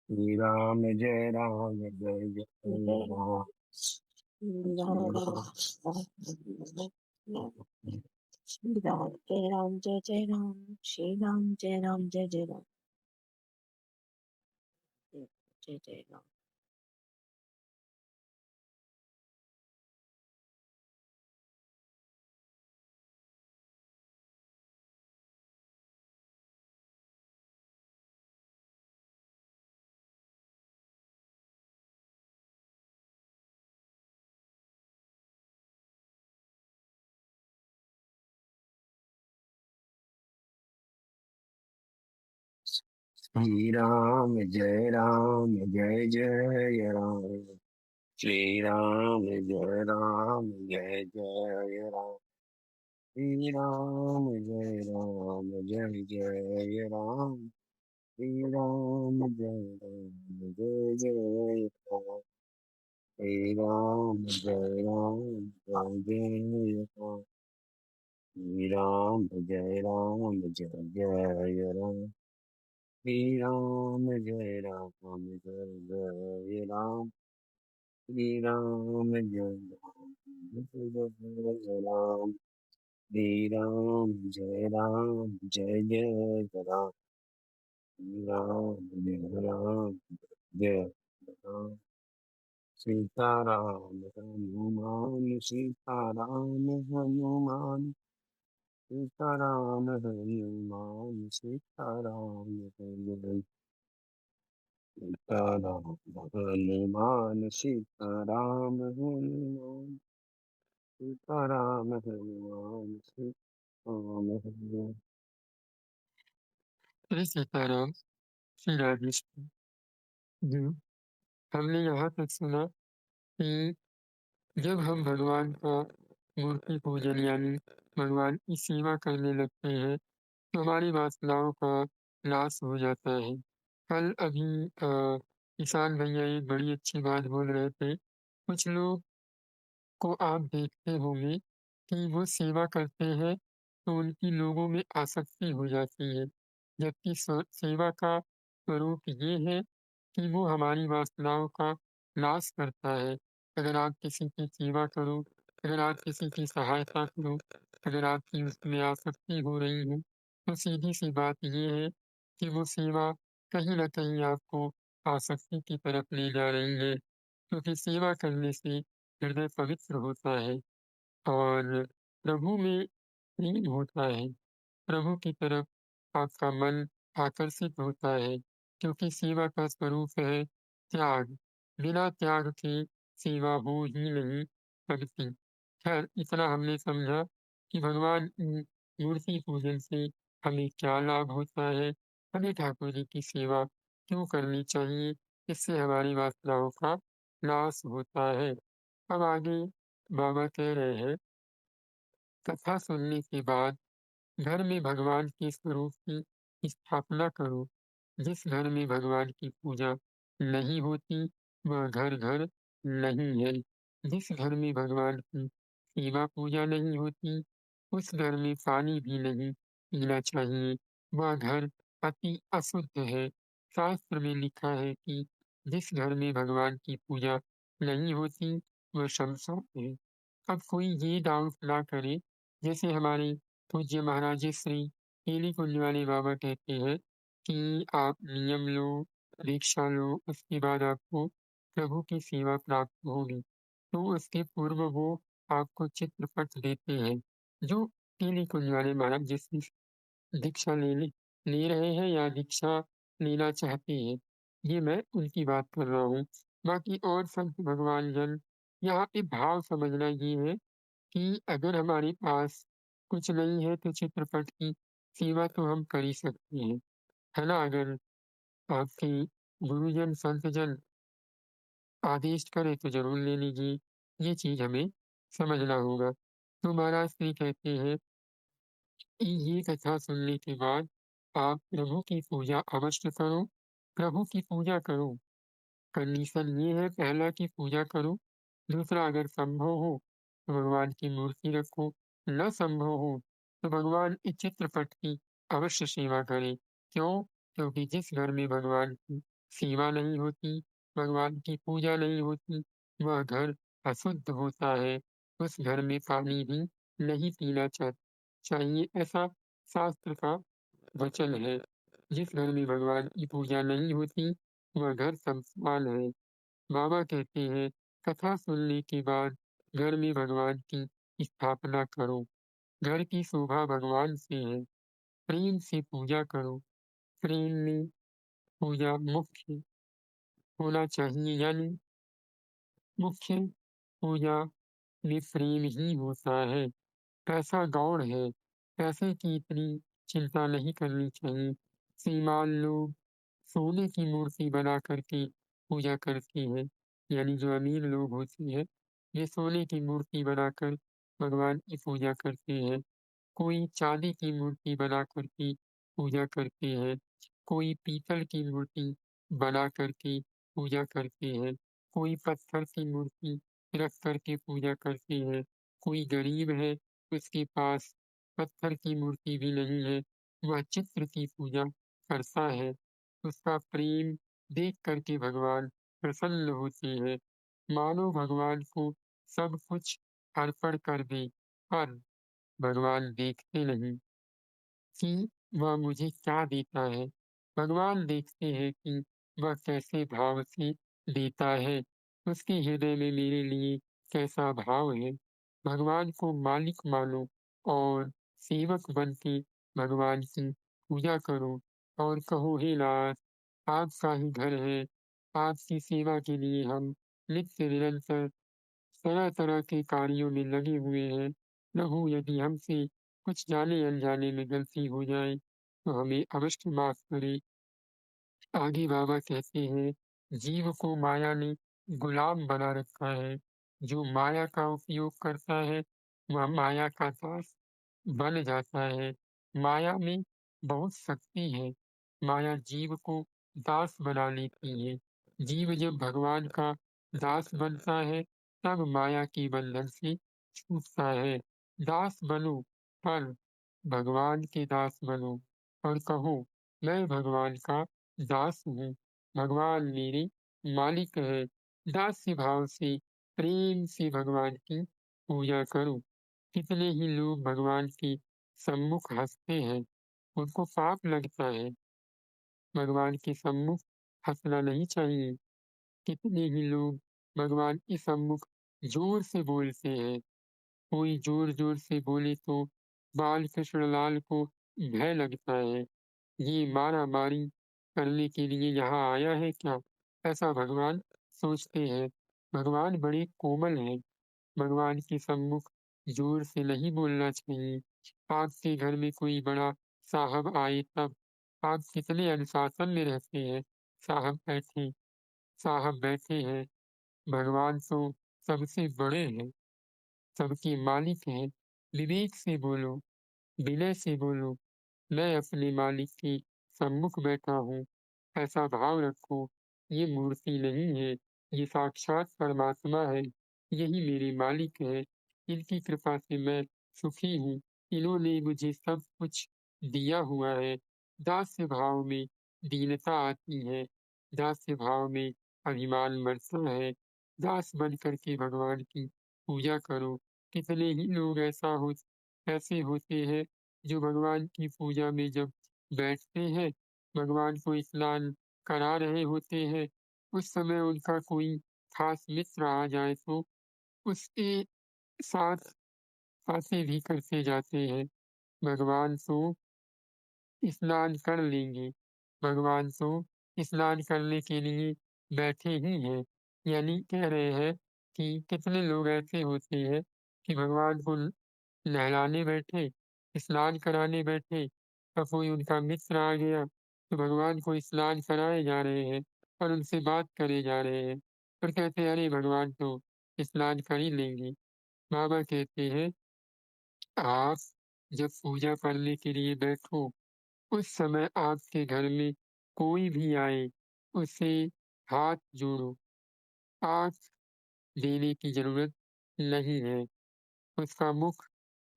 श्री राम जय राम जय जय राम। श्री राम जय राम जय जय राम। श्री राम जय राम जय जय राम। जय जय राम। राम जय जय राम। श्री राम जय राम। जय जय राम। श्री राम जय जय राम। श्री राम जय राम। जय जय राम। श्री राम जय राम। श्री राम जय राम। श्री राम जय जय राम। श्री राम जय राम। सीताराम हनुमान सीताराम हनुमान। सीताराम हनुमान सीताराम हनुमान। सीताराम हनुमान सीताराम हनुमान। सीताराम हनुमान सीताराम हनुमान। श्री सीताराम, श्री राधे कृष्ण। जी, हमने यहाँ तक सुना कि जब हम भगवान का मूर्ति पूजन यानी भगवान की सेवा करने लगते हैं तो हमारी वासनाओं का नाश हो जाता है। कल अभी किसान भैया एक बड़ी अच्छी बात बोल रहे थे। कुछ लोग को आप देखते होंगे कि वो सेवा करते हैं तो उनकी लोगों में आसक्ति हो जाती है, जबकि सेवा का स्वरूप ये है कि वो हमारी वासनाओं का नाश करता है। अगर आप किसी की सेवा करो, अगर आप किसी की सहायता करो, अगर आपकी उसमें आसक्ति हो रही है, तो सीधी-सी बात ये है कि वो सेवा कहीं न कहीं आपको आसक्ति की तरफ ले जा रही है, क्योंकि सेवा करने से हृदय पवित्र होता है और प्रभु में लीन होता है। प्रभु की तरफ आपका मन आकर्षित होता है, क्योंकि सेवा का स्वरूप है त्याग। बिना त्याग के सेवा हो ही नहीं सकती। खैर, इतना हमने समझा कि भगवान की मूर्ति पूजन से हमें क्या लाभ होता है, हमें ठाकुर जी की सेवा क्यों करनी चाहिए, इससे हमारी वासनाओं का नाश होता है। अब आगे बाबा कह रहे हैं, कथा सुनने के बाद घर में भगवान के स्वरूप की स्थापना करो। जिस घर में भगवान की पूजा नहीं होती वह घर घर नहीं है। जिस घर में भगवान की सेवा पूजा नहीं होती उस घर में पानी भी नहीं पीना चाहिए। वह घर अति अशुद्ध है। शास्त्र में लिखा है कि जिस घर में भगवान की पूजा नहीं होती वह श्मशान है। अब कोई ये डाउट ना करे, जैसे हमारे पूज्य महाराज श्री केली कुंज वाले बाबा कहते हैं कि आप नियम लो, दीक्षा लो, उसके बाद आपको प्रभु की सेवा प्राप्त होगी। तो उसके पूर्व वो आपको चित्रपट देते हैं, जो केली कुंज वाले महाराज जिसकी दीक्षा ले रहे हैं या दीक्षा लेना चाहते हैं, ये मैं उनकी बात कर रहा हूँ। बाकी और संत भगवान जन, यहाँ पे भाव समझना ये है कि अगर हमारे पास कुछ नहीं है तो चित्रपट की सेवा तो हम कर ही सकते हैं, है ना? अगर आपके गुरुजन, संतजन आदेश करें तो ज़रूर ले लीजिए, ये चीज़ हमें समझना होगा। तो महाराज श्री कहते हैं कि ये कथा सुनने के बाद आप प्रभु की पूजा अवश्य करो, प्रभु की पूजा करो। कंडीशन ये है, पहला कि पूजा करो, दूसरा अगर संभव हो तो भगवान की मूर्ति रखो, न संभव हो तो भगवान के चित्रपट की अवश्य सेवा करें। क्यों? क्योंकि जिस घर में भगवान की सेवा नहीं होती, भगवान की पूजा नहीं होती, वह घर अशुद्ध होता है। उस घर में पानी भी नहीं पीना चाहिए, ऐसा शास्त्र का वचन है। जिस घर में भगवान की पूजा नहीं होती, वह घर शमशान है। बाबा कहते हैं, कथा सुनने के बाद घर में भगवान की स्थापना करो। घर की शोभा भगवान से है। प्रेम से पूजा करो। प्रेम में पूजा मुख्य होना चाहिए, यानी मुख्य पूजा में प्रेम ही होता है। पैसा गौण है। पैसे की इतनी चिंता नहीं करनी चाहिए। श्रीमान लोग सोने की मूर्ति बना कर के पूजा करती है। यानी जो अमीर लोग होते हैं, ये सोने की मूर्ति बनाकर भगवान की पूजा करते हैं। कोई चांदी की मूर्ति बना कर के पूजा करते हैं, कोई पीतल की मूर्ति बना कर के पूजा करते हैं, कोई पत्थर की मूर्ति रख कर के पूजा करते हैं, कोई गरीब है, उसके पास पत्थर की मूर्ति भी नहीं है, वह चित्र की पूजा करता है। उसका प्रेम देख कर के भगवान प्रसन्न होते हैं। मानो भगवान को सब कुछ अर्पण कर दें, पर भगवान देखते नहीं कि वह मुझे क्या देता है। भगवान देखते हैं कि वह कैसे भाव से देता है, उसके हृदय में मेरे लिए कैसा भाव है। भगवान को मालिक मानो और सेवक बन के भगवान की पूजा करो और कहो, हे नाथ, आपका ही घर है, आपकी सेवा के लिए हम नित्य निरंतर तरह-तरह के कार्यों में लगे हुए हैं। प्रभु, यदि हमसे कुछ जाने-अनजाने में गलती हो जाए, तो हमें अवश्य माफ़ करें। आगे बाबा कहते हैं, जीव को माया ने गुलाम बना रखा है। जो माया का उपयोग करता है, वह माया का दास बन जाता है। माया में बहुत शक्ति है। माया जीव को दास बना लेती है। जीव जब भगवान का दास बनता है, तब माया के बंधन से छूटता है। दास बनो, पर भगवान के दास बनो और कहो, मैं भगवान का दास हूँ। भगवान मेरे मालिक है। दास्य भाव से, प्रेम से भगवान की पूजा करो। कितने ही लोग भगवान के सम्मुख हँसते हैं, उनको पाप लगता है। भगवान के सम्मुख हँसना नहीं चाहिए। कितने ही लोग भगवान के सम्मुख जोर से बोलते हैं। कोई जोर-जोर से बोले तो बाल कृष्ण लाल को भय लगता है। ये मारा-मारी करने के लिए यहाँ आया है क्या? ऐसा भगवान सोचते हैं। भगवान बड़े कोमल हैं। भगवान के सम्मुख जोर से नहीं बोलना चाहिए। आपके घर में कोई बड़ा साहब आए तब आप कितने अनुशासन में रहते हैं। साहब बैठे हैं। भगवान तो सबसे बड़े हैं, सबके मालिक हैं। विवेक से बोलो, विनय से बोलो। मैं अपने मालिक के सम्मुख बैठा हूँ, ऐसा भाव रखो। ये मूर्ति नहीं है, ये साक्षात परमात्मा है। यही मेरे मालिक है। इनकी कृपा से मैं सुखी हूँ। इन्होंने मुझे सब कुछ दिया हुआ है। दास्य भाव में दीनता आती है। दास्य भाव में अभिमान मरता है। दास बन करके भगवान की पूजा करो। कितने ही लोग ऐसे होते हैं जो भगवान की पूजा में जब बैठते हैं, भगवान को स्नान करा रहे होते हैं, उस समय उनका कोई खास मित्र आ जाए तो उसके साथ बातें भी करते जाते हैं। भगवान तो स्नान कर लेंगे। भगवान तो स्नान करने के लिए बैठे ही हैं। यानी कह रहे हैं कि कितने लोग ऐसे होते हैं कि भगवान को नहलाने बैठे, स्नान कराने बैठे, और कोई उनका मित्र आ गया, तो भगवान को स्नान कराए जा रहे हैं और उनसे बात करे जा रहे हैं। और कहते हैं, अरे भगवान तो स्नान कर ही लेंगे। बाबा कहते हैं, आप जब पूजा करने के लिए बैठो, उस समय आपके घर में कोई भी आए, उसे हाथ जोड़ो। आँख देने की ज़रूरत नहीं है, उसका मुख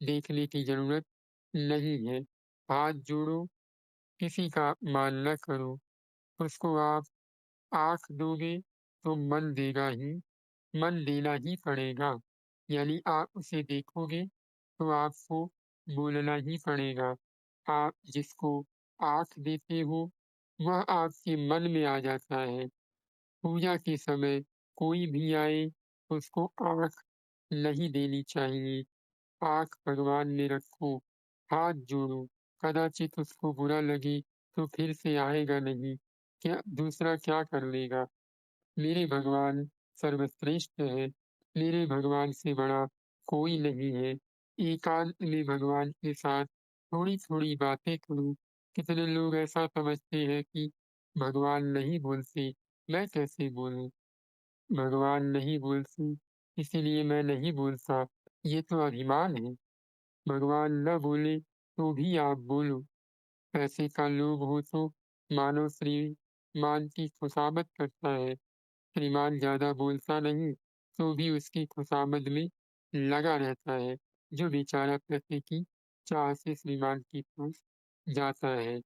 देखने की ज़रूरत नहीं है। हाथ जोड़ो, किसी का मान न करो। उसको आप आँख दोगे तो मन देगा ही, मन देना ही पड़ेगा। यानी आप उसे देखोगे तो आपको बोलना ही पड़ेगा। आप जिसको आँख देते हो, वह आपके मन में आ जाता है। पूजा के समय कोई भी आए, उसको आँख नहीं देनी चाहिए। आँख भगवान में रखो, हाथ जोड़ो, कदाचित उसको बुरा लगे तो फिर से आएगा नहीं। क्या दूसरा क्या कर लेगा? मेरे भगवान सर्वश्रेष्ठ है। मेरे भगवान से बड़ा कोई नहीं है। एकांत में भगवान के साथ थोड़ी-थोड़ी बातें करो। कितने लोग ऐसा समझते हैं कि भगवान नहीं बोलते, मैं कैसे बोलूँ? भगवान नहीं बोलते, इसीलिए मैं नहीं बोलता, ये तो अभिमान है। भगवान न बोले तो भी आप बोलो। पैसे का लोभ हो तो मानव श्रीमान की खुशामद करता है। श्रीमान ज़्यादा बोलता नहीं, तो भी उसकी खुशामद में लगा रहता है, जो बेचारा पैसे की चाह से श्रीमान के पास जाता है।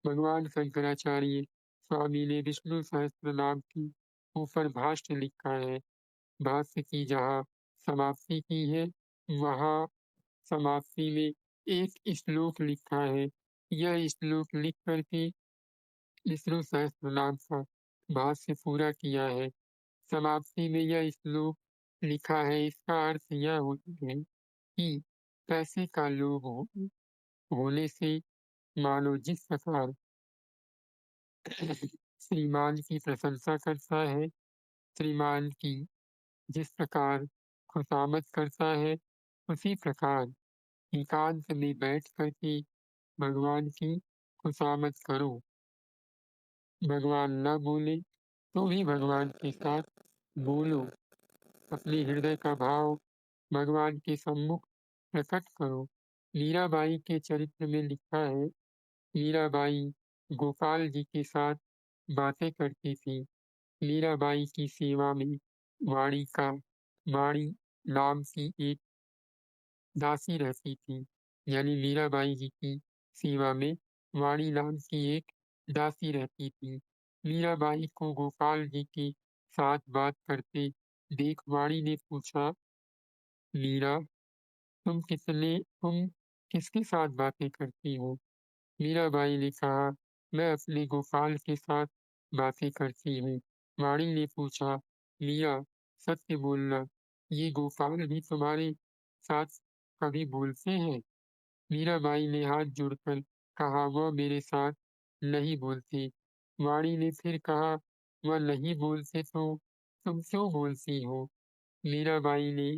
भगवान शंकराचार्य स्वामी ने विष्णु सहस्त्रनाम के ऊपर भाष्य लिखा है। भाष्य की जहाँ समाप्ति की है, वहाँ समाप्ति में एक श्लोक लिखा है। यह श्लोक लिख करके विष्णु सहस्त्रनाम का भाष्य पूरा किया है। समाप्ति में यह श्लोक लिखा है, इसका अर्थ यह होता है कि पैसे का लोभ होने से मानो जिस प्रकार श्रीमान की प्रशंसा करता है, श्रीमान की जिस प्रकार खुशामद करता है, उसी प्रकार एकांत में बैठ करके भगवान की खुशामद करो। भगवान न बोले तो भी भगवान के साथ बोलो। अपने हृदय का भाव भगवान के सम्मुख प्रकट करो। मीराबाई के चरित्र में लिखा है, मीराबाई गोपाल जी के साथ बातें करती थी। मीराबाई की सेवा में वाणी नाम की एक दासी रहती थी। यानी मीराबाई जी की सेवा में वाणी नाम की एक दासी रहती थी। मीराबाई को गोपाल जी के साथ बात करते देख वाणी ने पूछा, मीरा, तुम किसके साथ बातें करती हो? मीराबाई ने कहा, मैं अपने गोपाल के साथ बातें करती हूँ। वाणी ने पूछा, मीरा, सत्य बोलना, ये गोपाल भी तुम्हारे साथ कभी बोलते हैं? मीराबाई ने हाथ जोड़कर कहा, वह मेरे साथ नहीं बोलते। वाणी ने फिर कहा, वह नहीं बोलते तो तुम क्यों बोलती हो? मीराबाई ने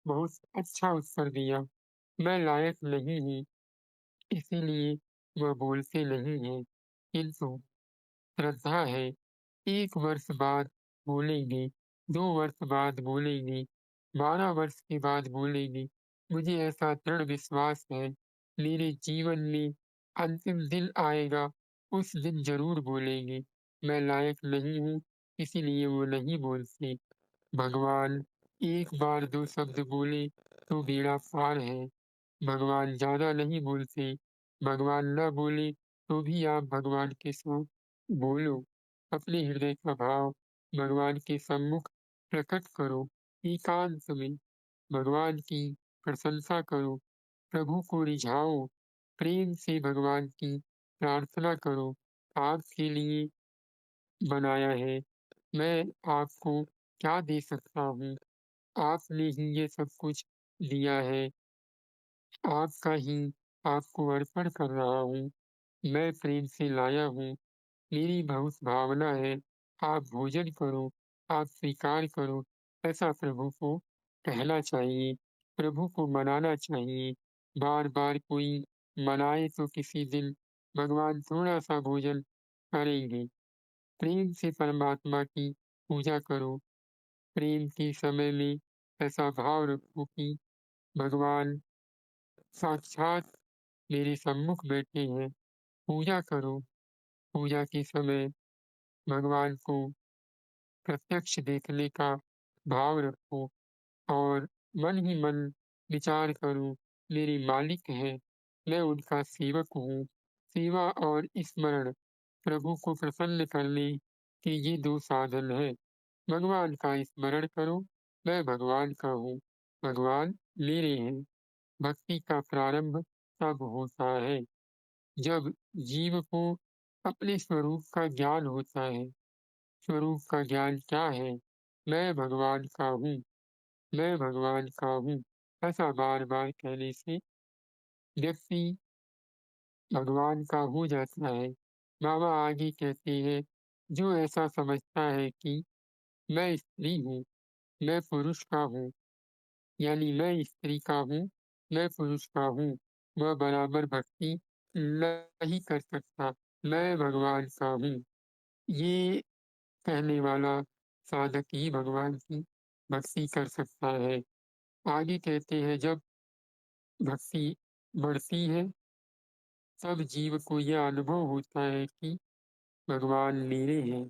बहुत अच्छा उत्तर दिया, मैं लायक नहीं हूँ, इसीलिए वह बोलते नहीं हैं। किंतु श्रद्धा है, 1 वर्ष बाद बोलेंगे, 2 वर्ष बाद बोलेंगे, 12 वर्ष के बाद बोलेंगे। मुझे ऐसा दृढ़ विश्वास है, मेरे जीवन में अंतिम दिन आएगा, उस दिन ज़रूर बोलेंगे। मैं लायक नहीं हूँ, इसीलिए वो नहीं बोलते। भगवान एक बार 2 शब्द बोले तो बेड़ा पार है। भगवान ज़्यादा नहीं बोलते। भगवान न बोले तो भी आप भगवान के साथ बोलो। अपने हृदय का भाव भगवान के सम्मुख प्रकट करो। एकांत में भगवान की प्रशंसा करो। प्रभु को रिझाओ। प्रेम से भगवान की प्रार्थना करो। आपके लिए बनाया है। मैं आपको क्या दे सकता हूँ? आपने ही ये सब कुछ दिया है। आपका ही आपको अर्पण कर रहा हूँ। मैं प्रेम से लाया हूँ। मेरी बहुत भावना है। आप भोजन करो, आप स्वीकार करो। ऐसा प्रभु को कहना चाहिए। प्रभु को मनाना चाहिए। बार-बार कोई मनाए तो किसी दिन भगवान थोड़ा-सा भोजन करेंगे। प्रेम से परमात्मा की पूजा करो। प्रेम के समय में ऐसा भाव रखो कि भगवान साक्षात मेरे सम्मुख बैठे हैं। पूजा करो। पूजा के समय भगवान को प्रत्यक्ष देखने का भाव रखो और मन ही मन विचार करो, मेरे मालिक हैं, मैं उनका सेवक हूँ। सेवा और स्मरण प्रभु को प्रसन्न करने के ये 2 साधन हैं। भगवान का स्मरण करो, मैं भगवान का हूँ, भगवान मेरे हैं। भक्ति का प्रारंभ तब होता है जब जीव को अपने स्वरूप का ज्ञान होता है। स्वरूप का ज्ञान क्या है? मैं भगवान का हूँ, मैं भगवान का हूँ। ऐसा बार-बार कहने से व्यक्ति भगवान का हो जाता है। बाबा आगे कहते हैं, जो ऐसा समझता है कि मैं स्त्री हूँ, मैं पुरुष का हूँ, यानी मैं स्त्री का हूँ, मैं पुरुष का हूँ, वह बराबर भक्ति नहीं कर सकता। मैं भगवान का हूँ। ये कहने वाला साधक ही भगवान की भक्ति कर सकता है। आगे कहते हैं, जब भक्ति बढ़ती है तब जीव को यह अनुभव होता है कि भगवान मेरे हैं।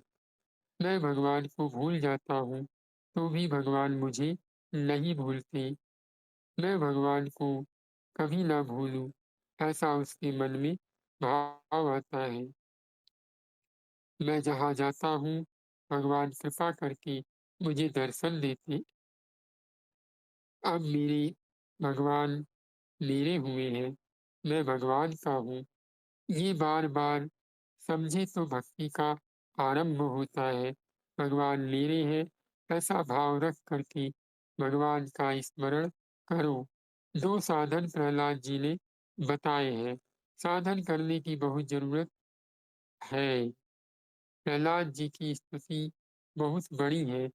मैं भगवान को भूल जाता हूँ तो भी भगवान मुझे नहीं भूलते। मैं भगवान को कभी ना भूलूं, ऐसा उसके मन में भाव आता है। मैं जहाँ जाता हूँ भगवान कृपा करके मुझे दर्शन देते। अब मेरे भगवान मेरे हुए हैं, मैं भगवान का हूँ। ये बार बार समझे तो भक्ति का आरंभ होता है। भगवान मेरे हैं, ऐसा भाव रख करके भगवान का स्मरण करो। दो साधन प्रहलाद जी ने बताए हैं। साधन करने की बहुत जरूरत है। प्रहलाद जी की स्तुति बहुत बड़ी है।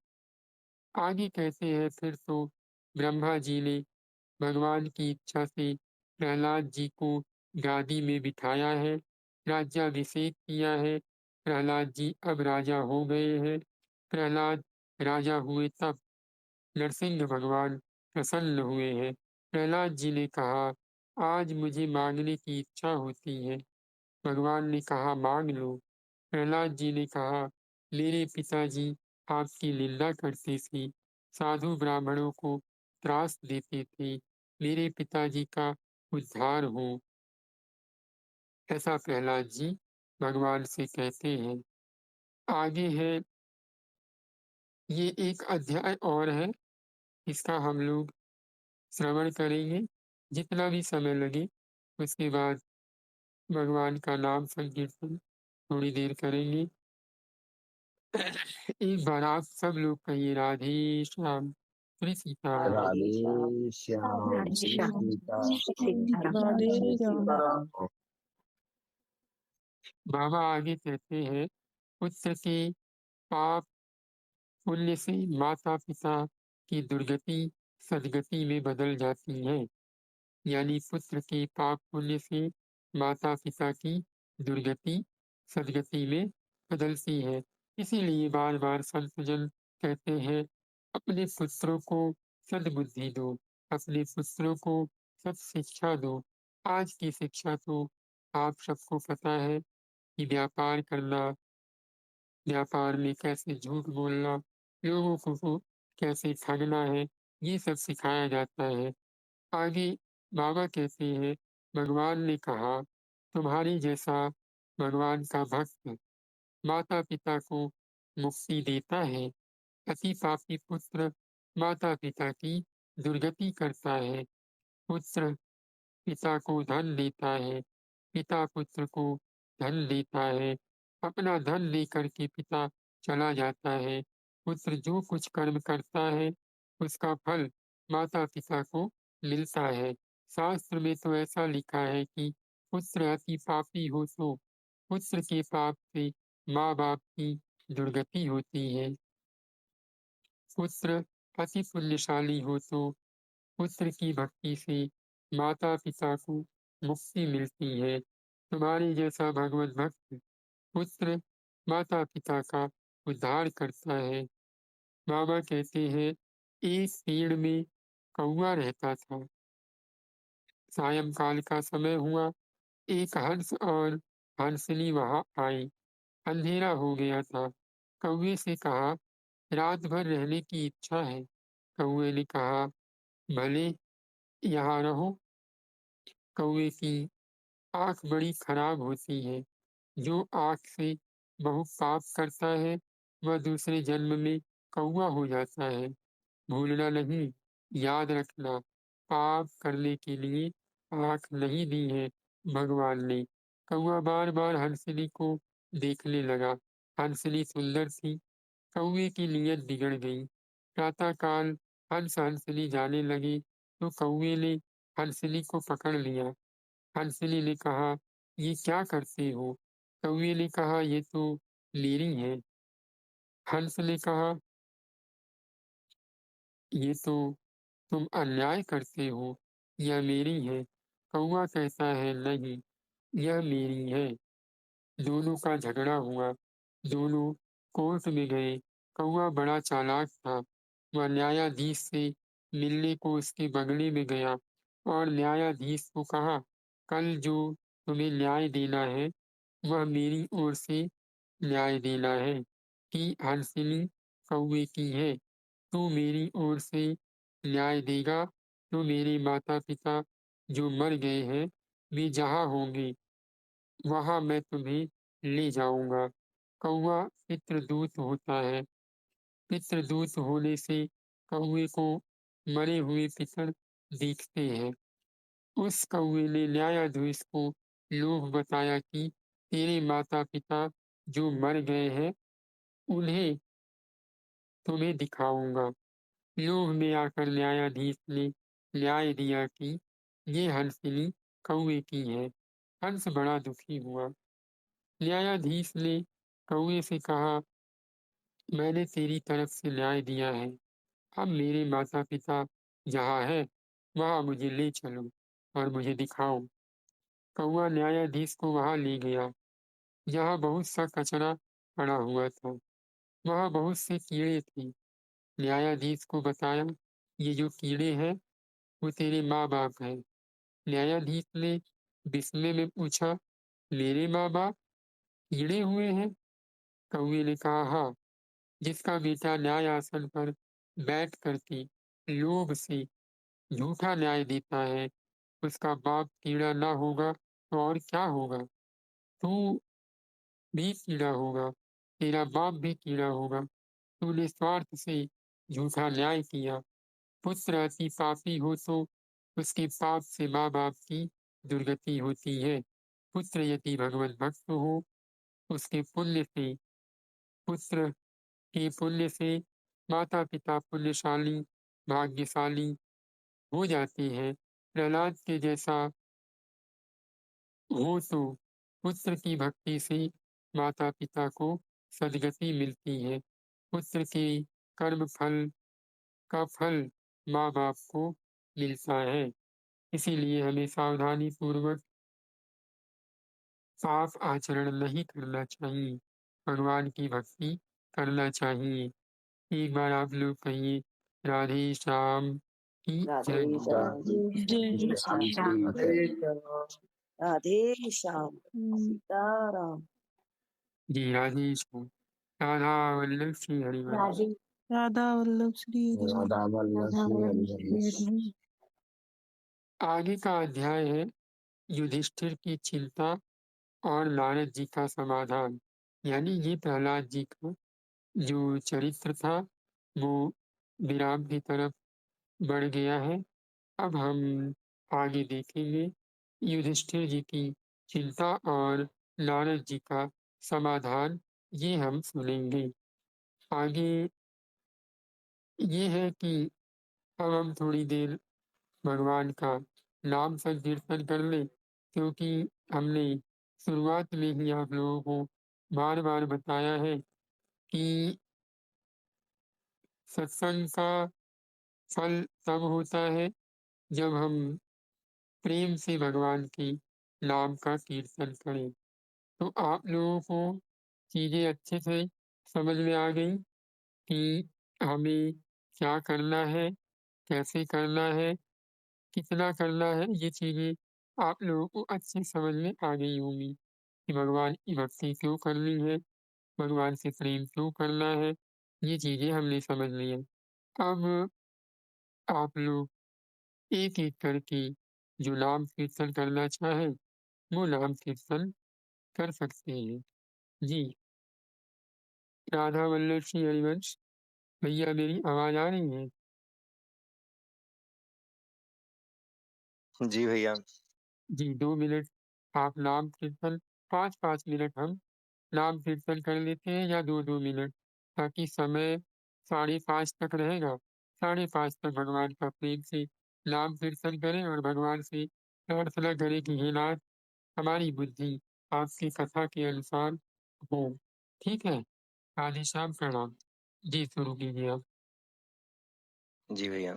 आगे कहते हैं, फिर तो ब्रह्मा जी ने भगवान की इच्छा से प्रहलाद जी को गादी में बिठाया है, राज्याभिषेक किया है। प्रहलाद जी अब राजा हो गए हैं। प्रहलाद राजा हुए तब नरसिंह भगवान प्रसन्न हुए हैं। प्रहलाद जी ने कहा, आज मुझे मांगने की इच्छा होती है। भगवान ने कहा, मांग लो। प्रहलाद जी ने कहा, मेरे पिताजी आपकी निंदा करते थे, साधु ब्राह्मणों को त्रास देते थे, मेरे पिताजी का उद्धार हो। ऐसा प्रहलाद जी भगवान से कहते हैं। आगे है, ये एक अध्याय और है, इसका हम लोग श्रवण करेंगे जितना भी समय लगे। उसके बाद भगवान का नाम संकीर्तन थोड़ी देर करेंगे। एक बार आप सब लोग कहिए, राधे श्याम, श्री सीताराम। राधे श्याम राधे श्री श्याम सीता सीताराम। श्री सीताराम। बाबा आगे कहते हैं, पुत्र के पाप पुण्य से माता पिता की दुर्गति सदगति में बदल जाती है। यानी पुत्र के पाप पुण्य से माता पिता की दुर्गति सदगति में बदलती है। इसीलिए बार बार संत जन कहते हैं, अपने पुत्रों को सद्बुद्धि दो, अपने पुत्रों को सत शिक्षा दो। आज की शिक्षा तो आप सबको पता है कि व्यापार करना, व्यापार में कैसे झूठ बोलना, लोगों को कैसे ठगना है, ये सब सिखाया जाता है। आगे बाबा कहते हैं, भगवान ने कहा, तुम्हारी जैसा भगवान का भक्त माता पिता को मुक्ति देता है, अति पापी पुत्र माता पिता की दुर्गति करता है। पुत्र पिता को धन देता है, पिता पुत्र को धन देता है, अपना धन लेकर के पिता चला जाता है। पुत्र जो कुछ कर्म करता है उसका फल माता पिता को मिलता है। शास्त्र में तो ऐसा लिखा है कि पुत्र अति पापी हो तो पुत्र के पाप से माँ बाप की दुर्गति होती है। पुत्र अति पुण्यशाली हो तो पुत्र की भक्ति से माता पिता को मुक्ति मिलती है। तुम्हारे जैसा भगवत भक्त पुत्र माता पिता का उद्धार करता है। बाबा कहते हैं, एक पेड़ में कौवा रहता था। सायंकाल का समय हुआ, एक हंस और हंसनी वहां आई। अंधेरा हो गया था। कौवे से कहा, रात भर रहने की इच्छा है। कौवे ने कहा, भले यहाँ रहो। कौवे की आंख बड़ी खराब होती है। जो आंख से बहुत पाप करता है वह दूसरे जन्म में कौवा हो जाता है। भूलना नहीं, याद रखना, पाप करने के लिए आंख नहीं दी है भगवान ने। कौवा बार बार हंसनी को देखने लगा। हंसनी सुंदर थी। कौवे की नीयत बिगड़ गई। प्रातःकाल हंस हंसनी जाने लगे तो कौवे ने हंसनी को पकड़ लिया। हंसनी ने कहा, ये क्या करते हो? कौवे ने कहा, ये तो मेरी है। हंस ने कहा, ये तो तुम अन्याय करते हो, यह मेरी है। कौवा कहता है, नहीं, यह मेरी है। दोनों का झगड़ा हुआ। दोनों कोर्ट में गए। कौआ बड़ा चालाक था। वह न्यायाधीश से मिलने को उसके बंगले में गया और न्यायाधीश को कहा, कल जो तुम्हें न्याय देना है वह मेरी ओर से न्याय देना है कि हंसिनी कौवे की है। तू मेरी ओर से न्याय देगा तो मेरे माता पिता जो मर गए हैं वे जहाँ होंगे वहाँ मैं तुम्हें ले जाऊंगा। कौवा पितृदूत होता है। पितृदूत होने से कौवे को मरे हुए पितर दिखते हैं। उस कौवे ने न्यायाधीश को लोभ बताया कि तेरे माता पिता जो मर गए हैं उन्हें तुम्हें दिखाऊंगा। लोभ में आकर न्यायाधीश ने न्याय दिया कि ये हंसिनी कौवे की है। हंस बड़ा दुखी हुआ। न्यायाधीश ने कौवे से कहा, मैंने तेरी तरफ से न्याय दिया है। अब मेरे माता पिता जहाँ है वहाँ मुझे ले चलो और मुझे दिखाओ। कौवा न्यायाधीश को वहाँ ले गया जहाँ बहुत सा कचरा पड़ा हुआ था। वहाँ बहुत से कीड़े थे। न्यायाधीश को बताया, ये जो कीड़े हैं वो तेरे माँ बाप हैं। न्यायाधीश ने विस्मय में पूछा, मेरे माँ बाप कीड़े हुए हैं? कौवे ने कहा, हाँ। जिसका बेटा न्याय आसन पर बैठ करके लोभ से झूठा न्याय देता है उसका बाप कीड़ा ना होगा तो और क्या होगा? तू भी कीड़ा होगा। तेरा बाप भी कीड़ा होगा। तूने स्वार्थ से झूठा न्याय किया। पुत्र अति पापी हो तो उसके पाप से माँ बाप की दुर्गति होती है। पुत्र यदि भगवत भक्त हो उसके पुण्य से पुत्र के पुण्य से माता पिता पुण्यशाली भाग्यशाली हो जाते हैं। प्रहलाद के जैसा हो तो पुत्र की भक्ति से माता पिता को सदगति मिलती है। पुत्र के कर्म फल का फल माँ बाप को मिलता है। इसीलिए हमें सावधानी पूर्वक पाप आचरण नहीं करना चाहिए। भगवान की भक्ति करना चाहिए। एक बार आप लोग कहिए, राधे श्याम की जय। राधे श्याम जय श्री राम। राधे श्याम सीताराम। जी राधे श्याम। राधा वल्लभ श्री हरिवंश। राधा वल्लभ श्री हरि राधा वल्लभ श्री हरिवंश। आगे का अध्याय है युधिष्ठिर की चिंता और नारद जी का समाधान। यानी ये प्रहलाद जी का जो चरित्र था वो विराम की तरफ बढ़ गया है। अब हम आगे देखेंगे युधिष्ठिर जी की चिंता और नारद जी का समाधान, ये हम सुनेंगे। आगे ये है कि अब हम थोड़ी देर भगवान का नाम संकीर्तन कर लें, क्योंकि हमने शुरुआत में ही आप लोगों को बार बार बताया है कि सत्संग का फल तब होता है जब हम प्रेम से भगवान के नाम का कीर्तन करें। तो आप लोगों को चीज़ें अच्छे से समझ में आ गई कि हमें क्या करना है, कैसे करना है, कितना करना है। ये चीज़ें आप लोगों को अच्छी समझ में आ गई होंगी कि भगवान की भक्ति क्यों करनी है, भगवान से प्रेम क्यों करना है। ये चीज़ें हमने समझ ली हैं। अब आप लोग एक एक करके जो नाम कीर्तन करना चाहें वो नाम कीर्तन कर सकते हैं। जी राधा वल्लभ श्री हरिवंश। भैया मेरी आवाज आ रही है? जी भैया। जी 2 मिनट आप नाम कीर्तन, 5-5 मिनट हम नाम कीर्तन कर लेते हैं या 2-2 मिनट, ताकि समय 5:30 तक रहेगा। 5:30 तक भगवान का प्रेम से नाम कीर्तन करें और भगवान से प्रार्थना करें कि हे नाथ हमारी बुद्धि आपकी कथा के अनुसार हो। ठीक है। राधे श्याम। प्रणाम। जी शुरू कीजिए आप। जी भैया।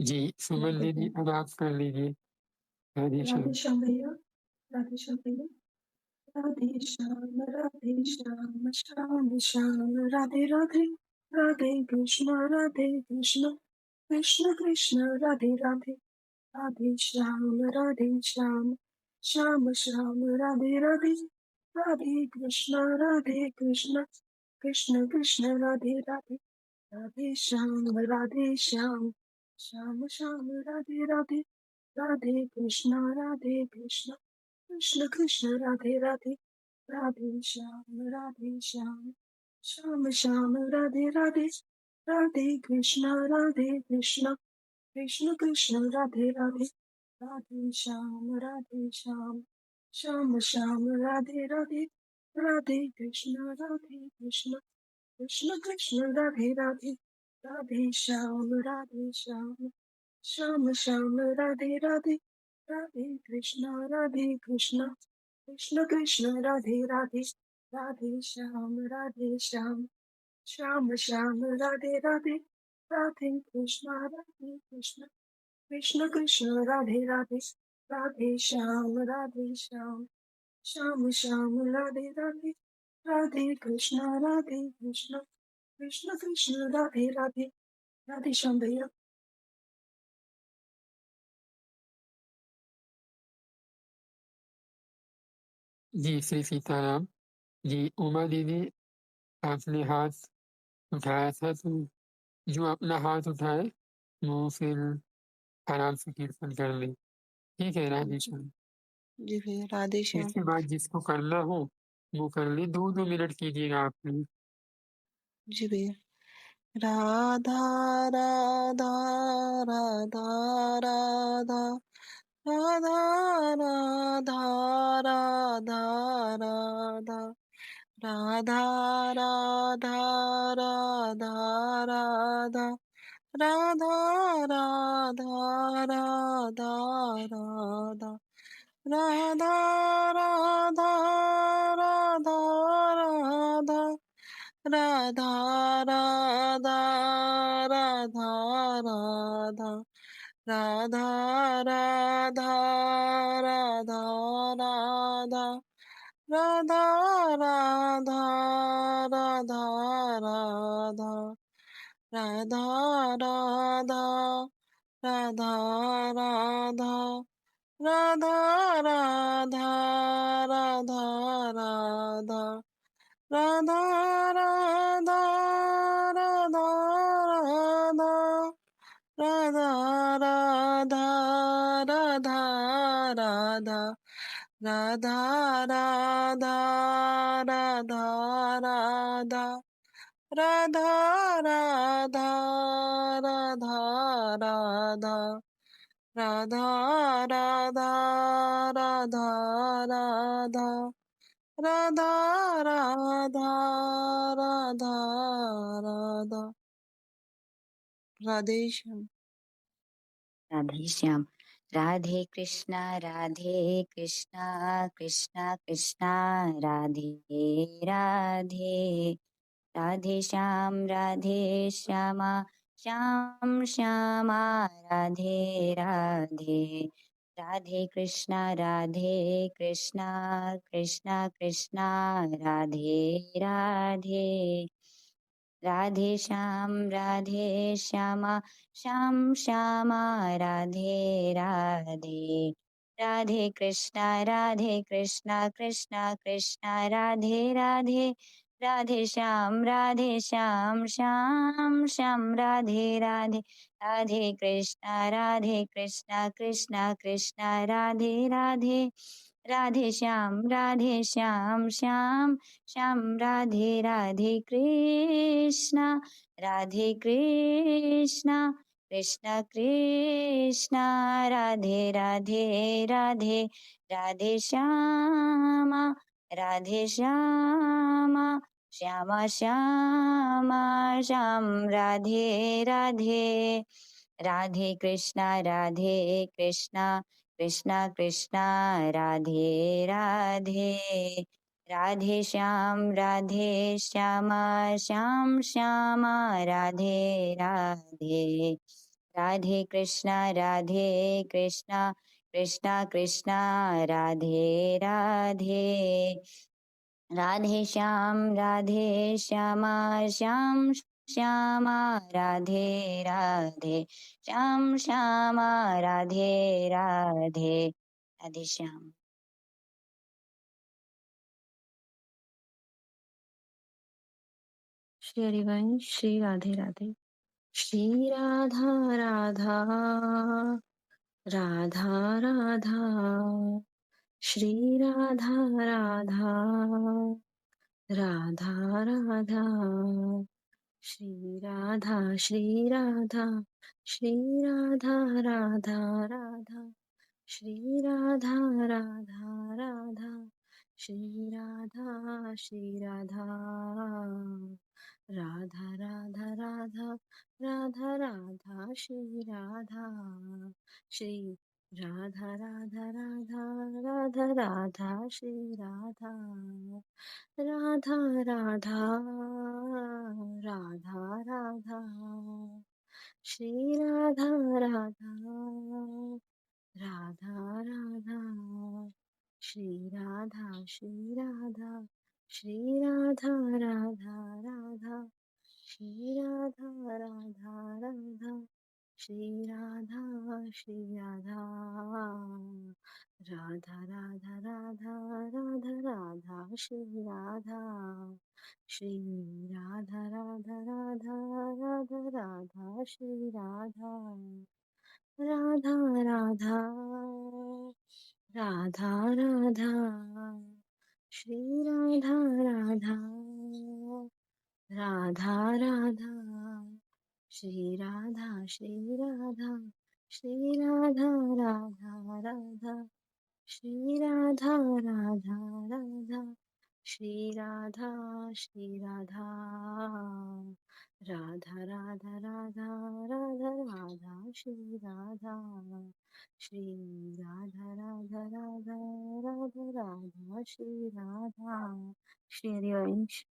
जी, सुमन दीदी अब आप कर लीजिए। राधे श्याम। राधे श्याम भैया, राधे श्याम भैया। राधे श्याम, श्याम श्याम, राधे राधे, राधे कृष्ण, कृष्ण कृष्ण, राधे राधे, राधे श्याम, श्याम श्याम, राधे राधे, राधे कृष्ण, कृष्ण कृष्ण, राधे राधे, राधे श्याम, श्याम श्याम, राधे राधे, राधे कृष्ण, कृष्ण कृष्ण, राधे राधे, राधे श्याम, श्याम श्याम, राधे राधे, राधे कृष्ण, कृष्ण कृष्ण, राधे राधे, राधे श्याम, श्याम श्याम, राधे राधे, राधे कृष्ण, कृष्ण कृष्ण, राधे राधे, राधे श्याम श्याम, राधे राधे, राधे कृष्ण, कृष्ण कृष्ण, राधे राधे, राधे श्याम, श्याम श्याम, राधे राधे, राधे कृष्ण, कृष्ण कृष्ण, राधे राधे, राधे श्याम श्याम, राधे राधे, राधे कृष्ण, कृष्ण कृष्ण, राधे राधे, राधे श्याम भैया। जी, श्री सीताराम। जी, उमा दीदी आपने हाथ उठाया था, तो जो अपना हाथ उठाए वो फिर आराम से कीर्तन कर ले। ठीक है, राधे श्याम। जी भैया, राधे श्याम। इसके बाद जिसको करना हो वो कर ले। 2-2 मिनट कीजिएगा आप प्लीज। जी भैया। राधा राधा राधा राधा, राधा राधा राधा राधा, राधा राधा राधा राधा, राधा राधा राधा राधा, राधा राधा राधा राधा, राधा राधा राधा राधा, राधा राधा राधा राधा, राधा राधा राधा राधा, राधा राधा राधा राधा, राधा राधा राधा राधा, राधा राधा राधा राधा, राधा राधा राधा राधा, राधा राधा राधा राधा, राधा राधा राधा, राधा राधा राधा राधा, राधा राधा राधा राधा, राधे श्याम। राधे श्याम। राधे कृष्णा कृष्णा कृष्णा राधे राधे, राधे श्याम श्यामा श्याम श्यामा, राधे राधे, राधे कृष्णा कृष्णा कृष्णा राधे राधे, राधे श्यामा श्याम श्यामा, राधे राधे, राधे कृष्णा कृष्णा कृष्णा राधे राधे, राधे श्याम श्याम श्याम, राधे राधे, राधे कृष्णा कृष्णा कृष्णा राधे राधे, राधे श्याम श्याम श्याम, राधे राधे कृष्णा, राधे कृष्णा कृष्णा कृष्णा, राधे राधे, राधे राधे श्यामा, राधे श्यामा श्यामा श्यामा श्याम, राधे राधे, राधे कृष्णा कृष्णा कृष्णा राधे राधे, राधे श्यामा श्याम श्यामा, राधे राधे, राधे कृष्णा कृष्णा कृष्णा राधे राधे राधे श्यामा श्याम श्यामा राधे राधे श्यामा राधे राधे राधे श्याम। श्री हरिवंश श्री राधे राधे। श्री राधा राधा राधा राधा श्री राधा राधा राधा राधा श्री राधा श्री राधा श्री राधा राधा राधा श्री राधा राधा राधा श्री राधा श्री राधा राधा राधा राधा राधा राधा श्री राधा श्री राधा राधा राधा राधा राधा श्री राधा राधा राधा राधा राधा श्री राधा राधा राधा राधा श्री राधा श्री राधा श्री राधा राधा राधा श्री राधा राधा राधा श्री राधा श्री राधा राधा राधा राधा राधा राधा श्री राधा श्री राधा राधा राधा राधा राधा श्री राधा राधा राधा राधा राधा श्री राधा राधा राधा राधा श्री राधा श्री राधा श्री राधा राधा राधा श्री राधा राधा राधा श्री राधा श्री राधा राधा राधा राधा राधा राधा श्री राधा श्री राधा राधा राधा राधा राधा श्री राधा। श्री हरिवंश।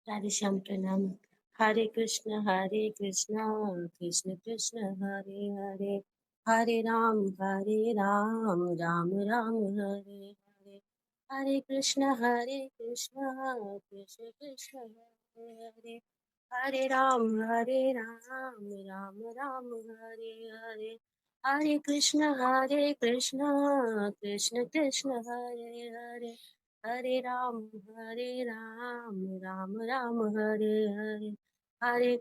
राधे श्याम प्रणाम। हरे कृष्ण कृष्ण कृष्ण हरे हरे, हरे राम राम राम हरे हरे, हरे कृष्ण कृष्ण कृष्ण हरे हरे, हरे राम राम राम हरे हरे, हरे कृष्ण कृष्ण कृष्ण हरे हरे, हरे राम राम राम हरे हरे, हरे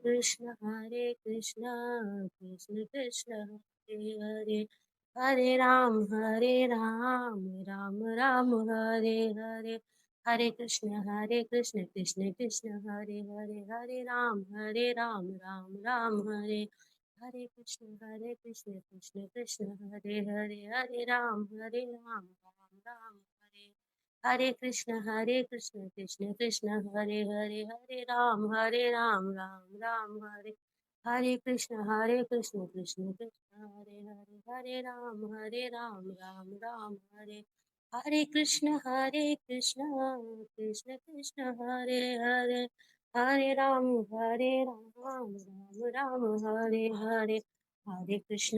कृष्ण कृष्ण कृष्ण हरे हरे, हरे राम राम राम हरे हरे, हरे कृष्ण कृष्ण कृष्ण हरे हरे, हरे राम राम राम हरे, हरे कृष्ण कृष्ण कृष्ण हरे हरे, हरे राम राम राम हरे, हरे कृष्ण कृष्ण कृष्ण हरे हरे, हरे राम राम राम हरे, हरे कृष्ण कृष्ण कृष्ण हरे हरे, हरे राम राम राम हरे, हरे कृष्ण कृष्ण कृष्ण हरे हरे, हरे राम राम राम हरे हरे, हरे कृष्ण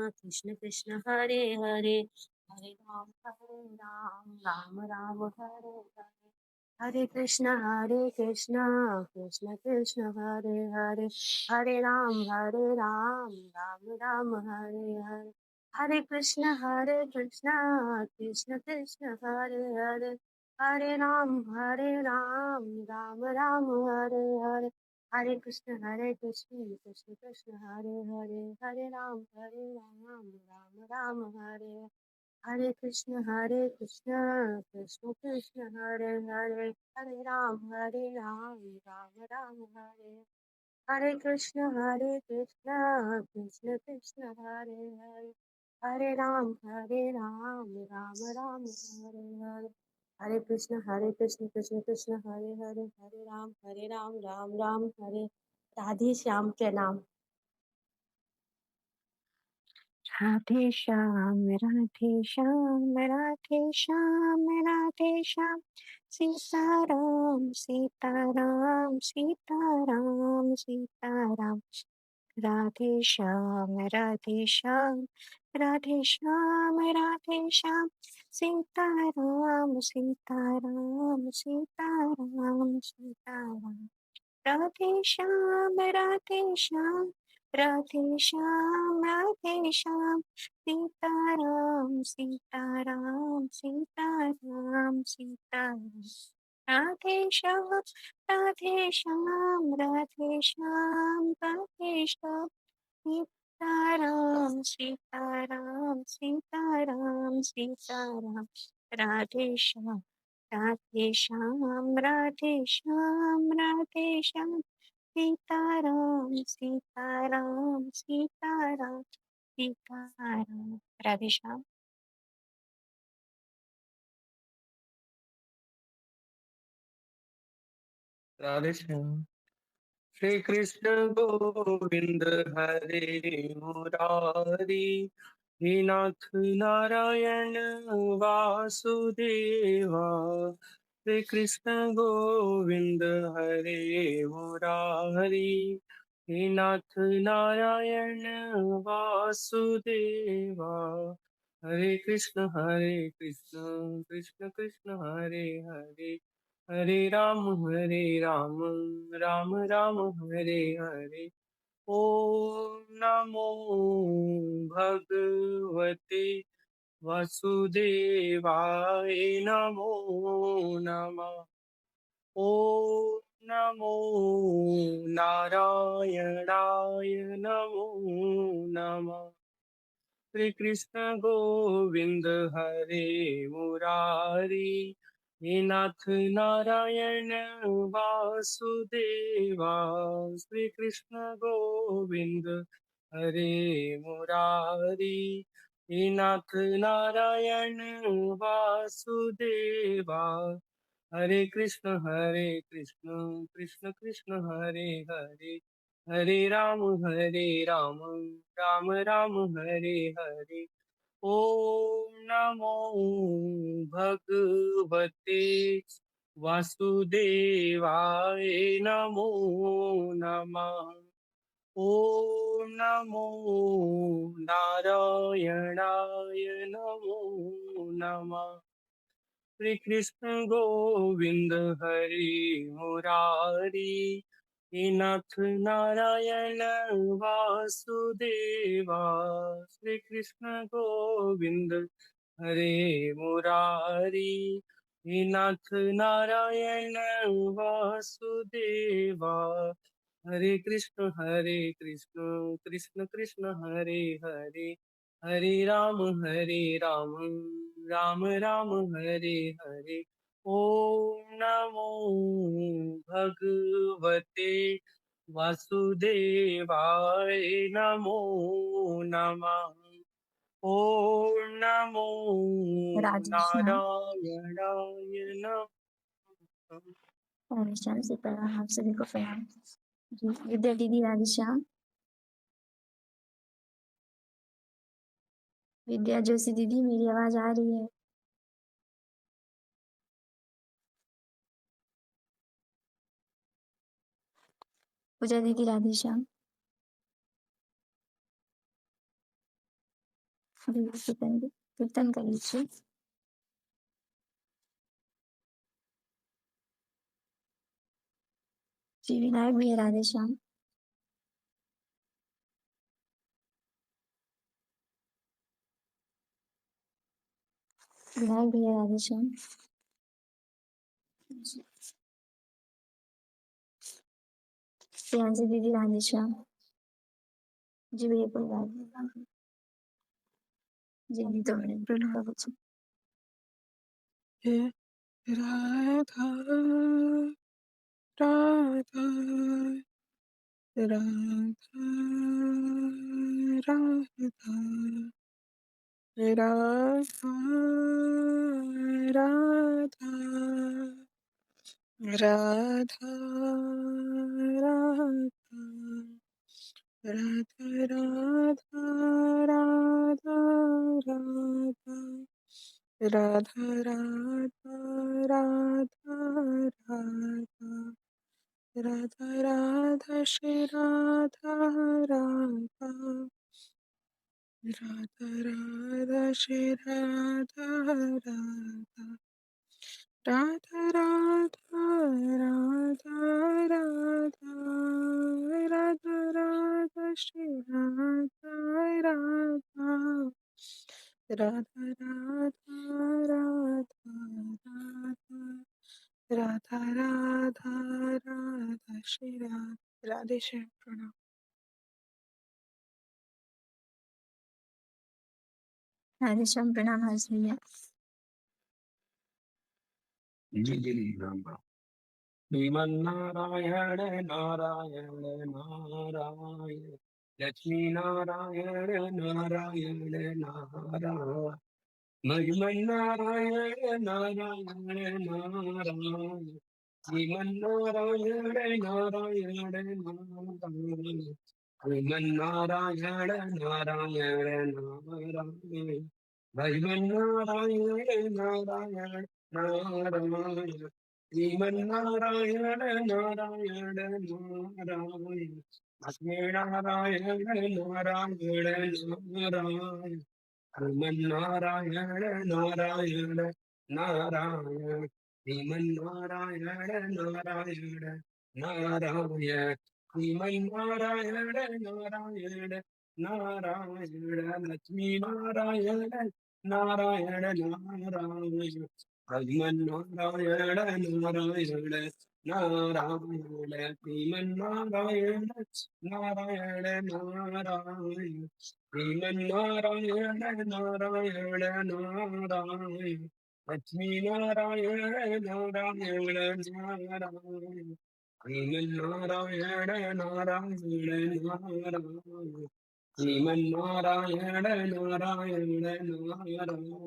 कृष्ण कृष्ण हरे हरे, हरे राम राम राम हरे हरे, हरे कृष्ण कृष्ण कृष्ण हरे हरे, हरे राम राम राम हरे हरे, हरे कृष्ण कृष्ण कृष्ण हरे हरे, हरे राम राम राम हरे हरे, हरे कृष्ण कृष्ण कृष्ण हरे हरे, हरे राम राम राम हरे, हरे कृष्ण कृष्ण कृष्ण हरे हरे, हरे राम राम राम हरे, हरे कृष्ण कृष्ण कृष्ण हरे हरे, हरे राम राम राम हरे हरे, हरे कृष्ण कृष्ण कृष्ण हरे हरे, हरे राम राम राम हरे। राधे श्याम प्रणाम। राधे श्याम राधे श्याम राधे श्याम राधे श्याम सीताराम सीताराम सीताराम सीताराम राधे श्याम राधे श्याम राधे श्याम राधे श्याम सीताराम सीताराम सीताराम सीताराम राधे श्याम राधे श्याम राधे श्याम राधे श्याम सीताराम सीताराम सीताराम सीताराम राधे श्याम राधे श्याम राधे श्याम राधे श्याम सीताराम सीताराम सीताराम सीताराम राधे श्याम राधे श्याम राधे श्याम राधे श्याम सीताराम सीताराम सीताराम सीताराम राधे श्याम राधे श्याम। श्री कृष्ण गोविंद हरे मुरारी, हे नाथ नारायण वासुदेवा। श्री कृष्ण गोविंद हरे मुरारी, हे नाथ नारायण वासुदेवा। हरे कृष्ण कृष्ण कृष्ण हरे हरे, हरे राम राम राम हरे हरे। ओम नमो भगवते वासुदेवाय नमो नमः। ओम नमो नारायणाय नमो नमः। श्री कृष्ण गोविंद हरे मुरारी, हे नाथ नारायण वासुदेवा। श्री कृष्ण गोविंद हरे मुरारी, हे नाथ नारायण वासुदेवा। हरे कृष्ण कृष्ण कृष्ण हरे हरे, हरे राम राम राम हरे हरे। ओम नमो भगवते वासुदेवाय नमो नमः। ओम नमो नारायणाय नमो नमः। श्री कृष्ण गोविंद हरि मुरारी, हे नाथ नारायण वासुदेवा। श्री कृष्ण गोविंद हरे मुरारी, हे नाथ नारायण वासुदेवा। हरे कृष्ण कृष्ण कृष्ण हरे हरे, हरे राम राम राम हरे हरे। ओम नमो भगवते वासुदेवाय नमो नमः। ओम नमो राधे श्याम नारायणाय नमः। राधे श्याम सीताराम। आप सभी को प्रणाम जी। विद्या दीदी राधे श्याम। विद्या जोशी दीदी, मेरी आवाज आ रही है? पूजा दीदी राधे श्याम। दीदी कीर्तन कर लीजिए। जी विनायक भैया राधे श्याम। विनायक भैया राधे श्याम। प्रियांशी दीदी राधे श्याम। जी भैया कोई बात नहीं। जी नहीं तो मैंने बोला कुछ। हे राधा राधा राधा राधा राधा राधा राधा राधा राधा राधा राधा राधा राधा राधा राधा राधा श्री राधा राधा राधा राधा श्री राधा राधा राधा राधा राधा राधा राधा राधा श्री राधा राधा राधा राधा राधा राधा राधा राधा श्री राधा राधे श्याम प्रणाम। राधे श्याम प्रणाम हर्ष भैया। श्रीमन्नारायण नारायण नारायण लक्ष्मी नारायण नारायण नारायण श्रीमन्नारायण नारायण नारायण श्रीमन्नारायण नारायण नारायण श्रीमन्नारायण नारायण नारायण भजमन्नारायण नारायण नारायण श्रीमन्नारायण नारायण नारायण लक्ष्मीनारायण नारायण नारायण श्रीमन्नारायण नारायण नारायण श्रीमन्नारायण नारायण नारायण श्रीमन्नारायण नारायण नारायण लक्ष्मीनारायण नारायण नारायण श्रीमन्नारायण नारायण नारायण श्रीमन्नारायण नारायण नारायण श्रीमन्नारायण नारायण नारायण लक्ष्मीनारायण नारायण नारायण श्रीमन्नारायण नारायण नारायण श्रीमन्नारायण नारायण नारायण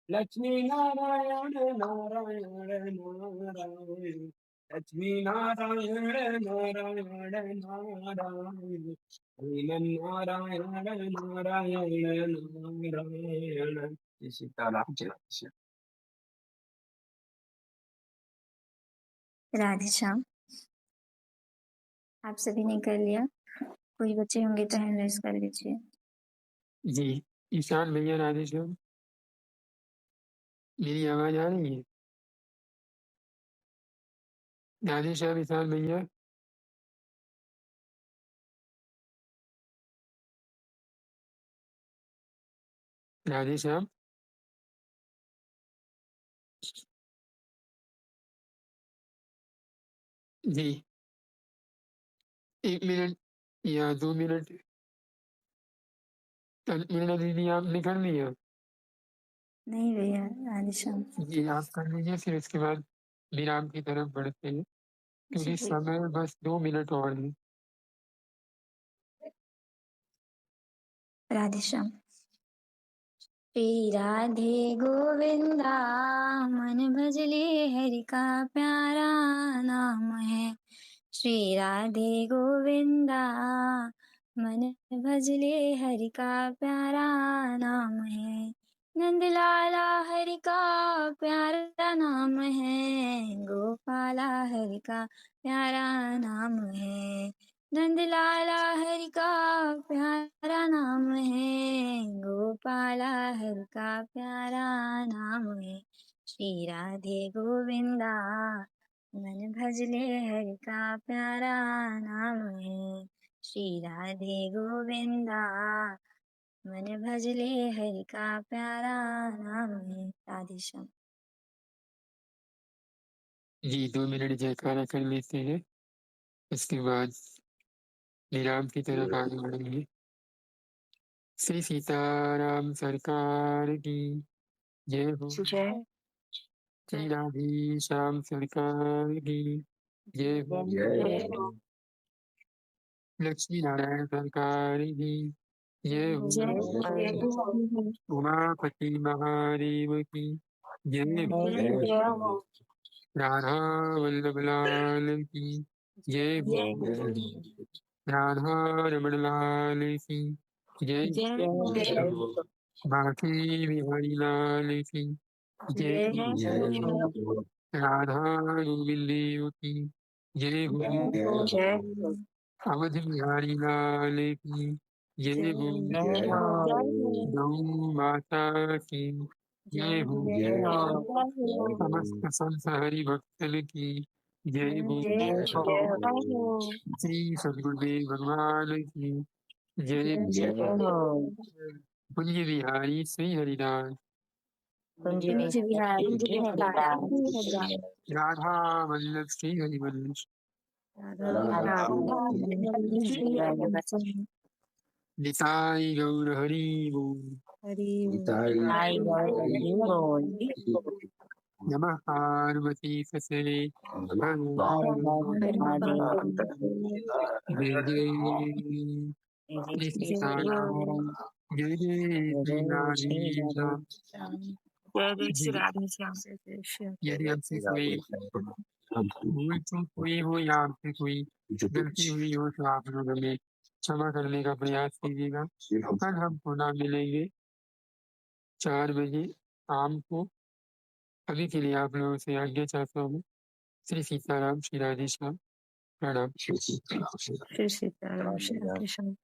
लक्ष्मीनारायण नारायण नारायण लक्ष्मीनारायण नारायण नारायण श्रीमन्नारायण नारायण नारायण जय सीताराम जय श्री राधे श्याम। आप सभी ने कर लिया, कोई बच्चे होंगे तो हैंड रेस कर लीजिए। जी ईशान भैया राधे श्याम, मेरी आवाज आ रही है? राधे श्याम ईशान भैया। राधे श्याम। जी 1 मिनट या 2 मिनट। मीना दीदी आपने कर लिया? नहीं भैया, राधे श्याम। जी आप कर लीजिए, फिर उसके बाद विराम की तरफ बढ़ते हैं, क्योंकि जी समय बस 2 मिनट और है। राधे श्याम। श्री राधे गोविंदा मन भजले हरि का प्यारा नाम है। श्री राधे गोविंदा मन भजले हरि का प्यारा नाम है। नंदलाला हरि का प्यारा नाम है, गोपाला हरि का प्यारा नाम है। नंदलाला हरि का प्यारा नाम है, गोपाला हरि का प्यारा नाम है। श्री राधे गोविंदा मन भजले हरि का प्यारा नाम है। श्री राधे गोविंदा मन भजले हरि का प्यारा नाम है। राधे श्याम। जी 2 मिनट जयकारा कर लेते हैं, उसके बाद विराम की तरफ आगे बढ़ेंगे। श्री सीताराम सरकार की जय हो। जय श्री राधे श्याम सरकार की जय हो। लक्ष्मी नारायण सरकार की जय हो। उमापति महादेव की जय हो। राधा वल्लभ लाल की जय हो। राधा रमण लाल की जय हो। बांके बिहारी लाल की जय जय हो। हो। राधा गोविंद देव की जय हो। जय हो। अवध बिहारी लाल की जय हो। जय हो। गौ माता की जय हो। जय हो। समस्त संत हरि भक्तन की जय हो। जय हो। श्री सद्गुरुदेव भगवान की जय हो। जय हो। कुंज बिहारी श्री हरिदास कुंज बिहारी श्री हरिदास। राधा वल्लभ श्री हरिवल्लभ राधा वल्लभ श्री हरिदास। निताई गौर हरि बोल। निताई बोल। नमः पार्वती ससे हर जय जय श्री सीताराम जय जय श्री राधे श्याम। जय श्री राधे श्याम। यदि हमसे कोई भूल चूक हुई हो या आपसे कोई गलती हुई हो तो आप लोग हमें क्षमा करने का प्रयास कीजिएगा। कल हम पुनः मिलेंगे 4 बजे शाम को। अभी के लिए आप लोगों से आज्ञा चाहता हूँ। श्री सीताराम श्री राधे श्याम। प्रणाम। श्री सीताराम श्री राधे श्याम।